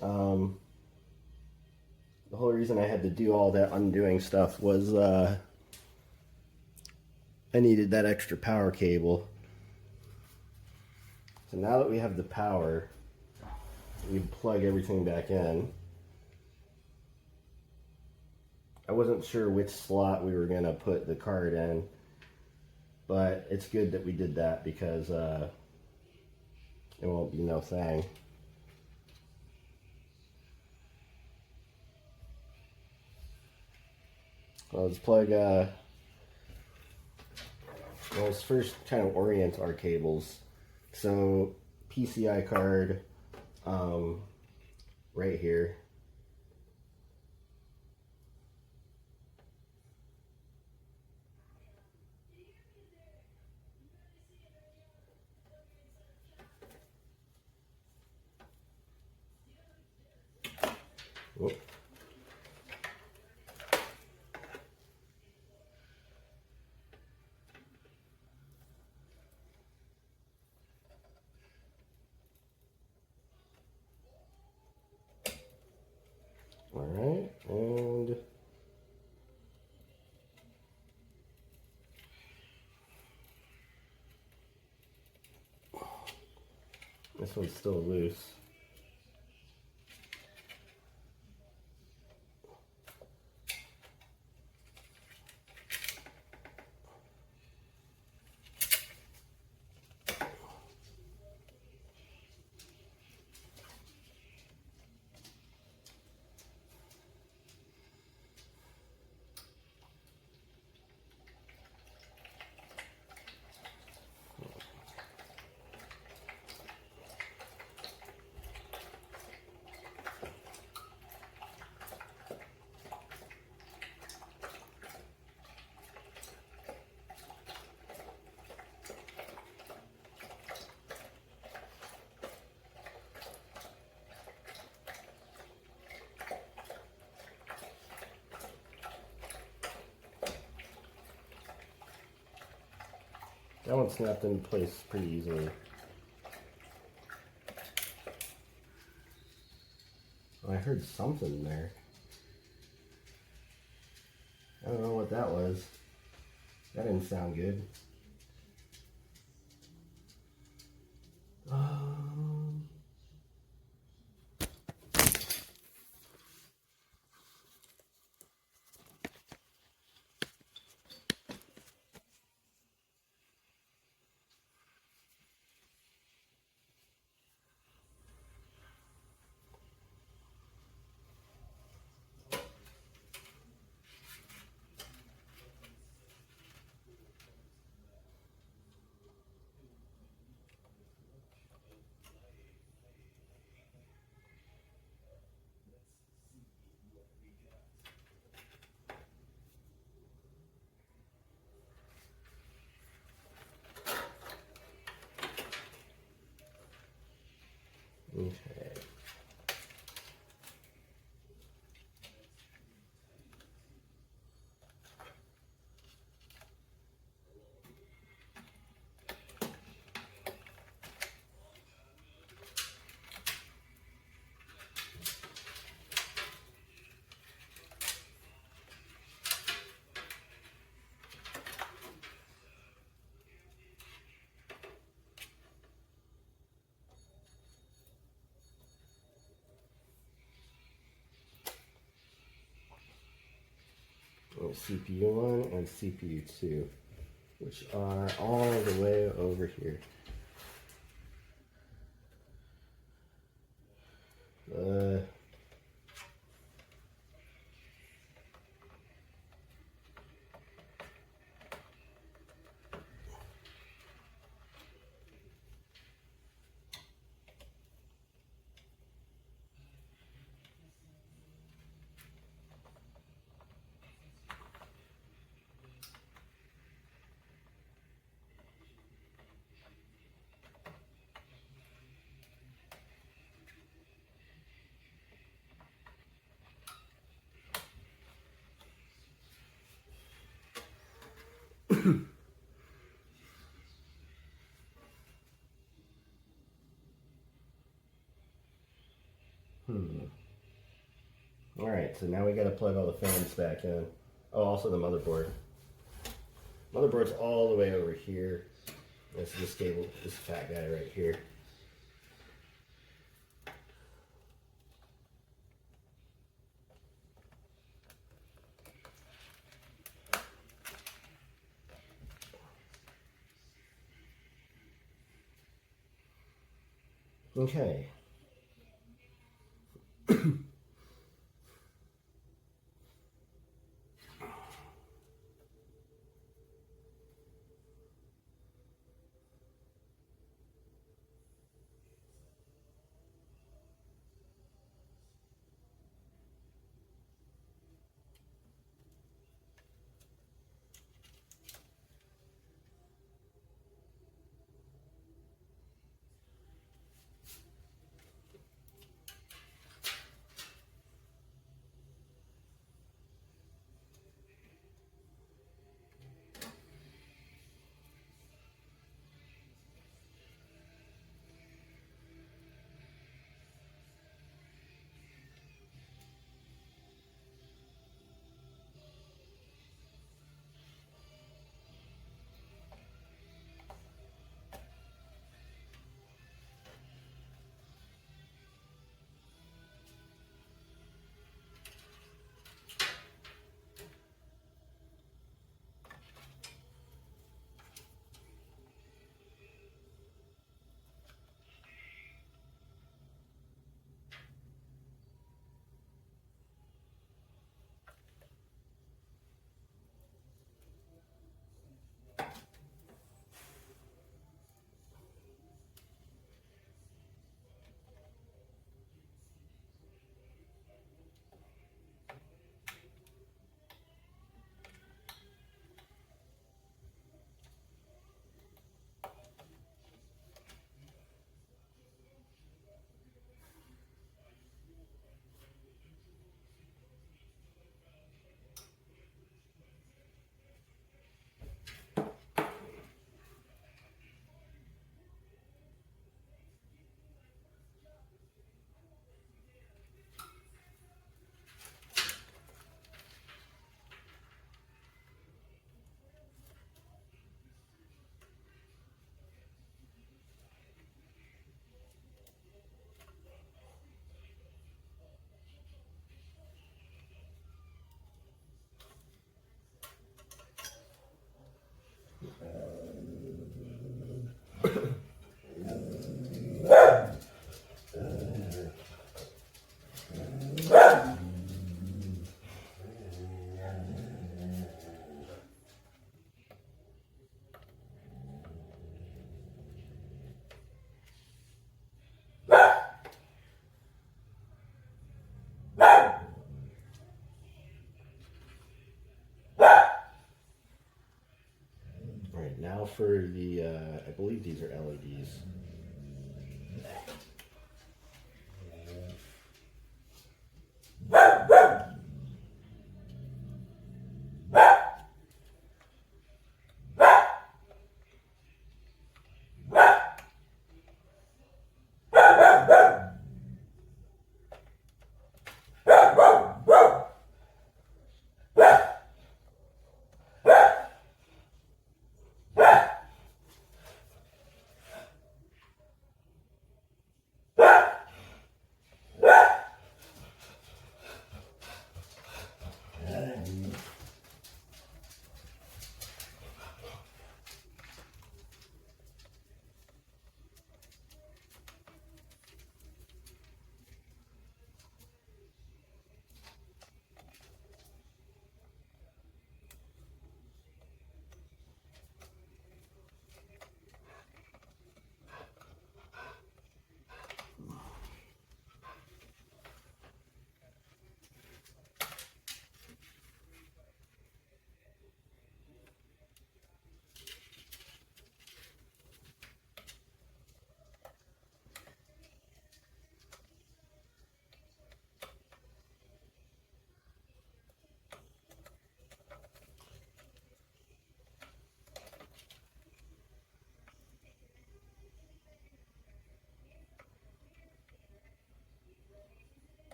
The whole reason I had to do all that undoing stuff was I needed that extra power cable. So now that we have the power, we plug everything back in. I wasn't sure which slot we were going to put the card in, but it's good that we did that, because it won't be no thing. Well, let's plug, let's first kind of orient our cables. So, PCI card, right here. Whoop. Alright, and this one's still loose. That one snapped in place pretty easily. Oh, I heard something there. I don't know what that was. That didn't sound good. Okay. CPU 1 and CPU 2, which are all the way over here. Alright, so now we gotta plug all the fans back in. Oh, also the motherboard. Motherboard's all the way over here. That's this cable, this fat guy right here. Okay. now for the, I believe these are LEDs.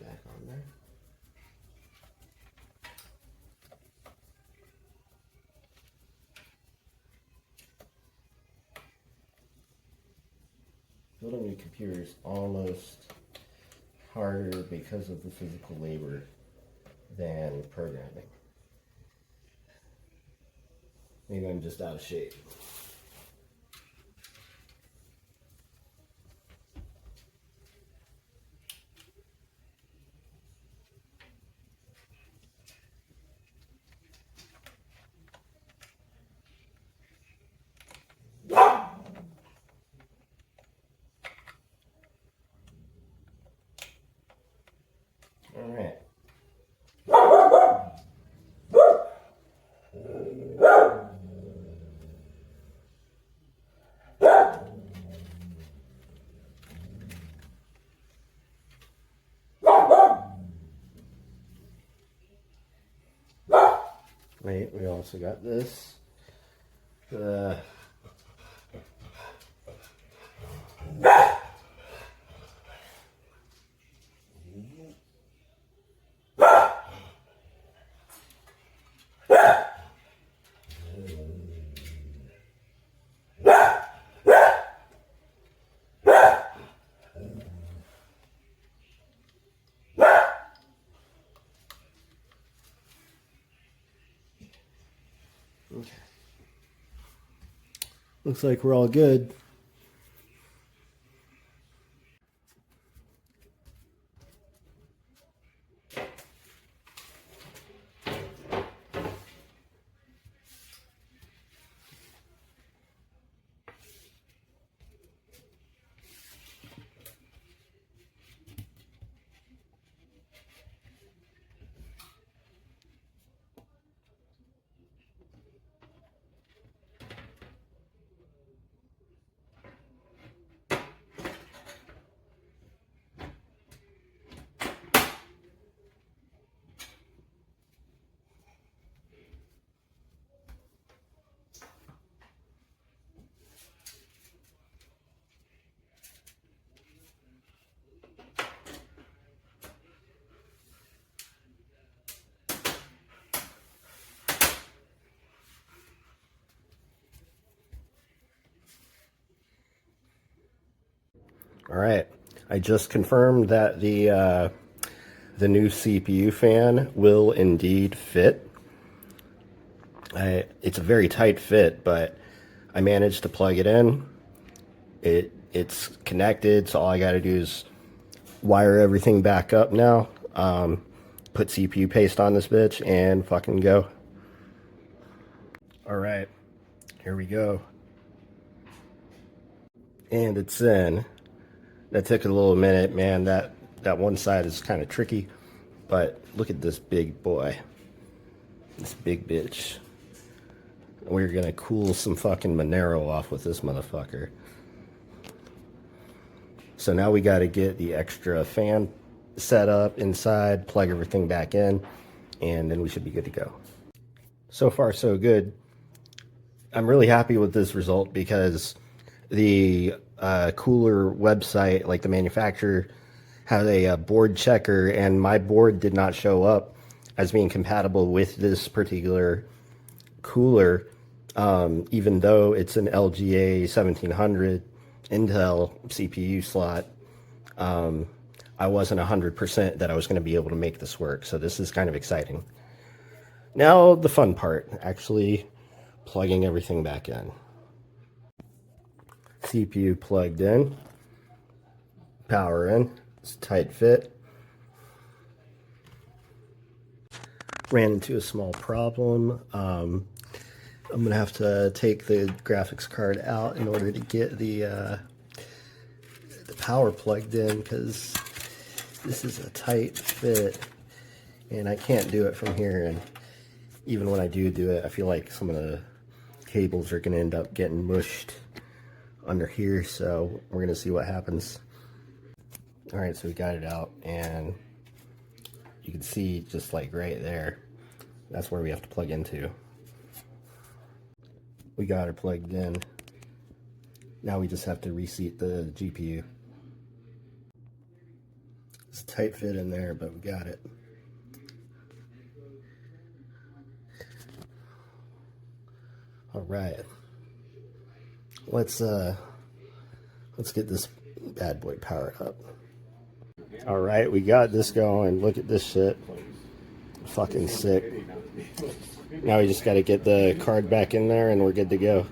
Back on there. Building a computer is almost harder because of the physical labor than programming. Maybe I'm just out of shape. All right. Wait, we also got this. Okay. Looks like we're all good. All right, I just confirmed that the new CPU fan will indeed fit. It's a very tight fit, but I managed to plug it in. It's connected, so all I got to do is wire everything back up now. Put CPU paste on this bitch and fucking go. All right, here we go. And it's in. That took a little minute, man. That one side is kind of tricky. But look at this big boy. This big bitch. We're gonna cool some fucking Monero off with this motherfucker. So now we gotta get the extra fan set up inside, plug everything back in, and then we should be good to go. So far, so good. I'm really happy with this result because the cooler website, like the manufacturer, had a board checker, and my board did not show up as being compatible with this particular cooler, even though it's an LGA 1700 Intel CPU slot. I wasn't 100% that I was going to be able to make this work, so this is kind of exciting. Now the fun part, actually plugging everything back in. CPU plugged in, power in, it's a tight fit. Ran into a small problem. I'm gonna have to take the graphics card out in order to get the power plugged in, because this is a tight fit and I can't do it from here. And even when I do it, I feel like some of the cables are gonna end up getting mushed under here, so we're gonna see what happens. All right, so we got it out, and you can see just like right there, that's where we have to plug into. We got it plugged in. Now we just have to reseat the GPU. It's a tight fit in there, but we got it. All right, let's get this bad boy powered up. All right, we got this going. Look at this shit. Fucking sick. Now we just got to get the card back in there and we're good to go.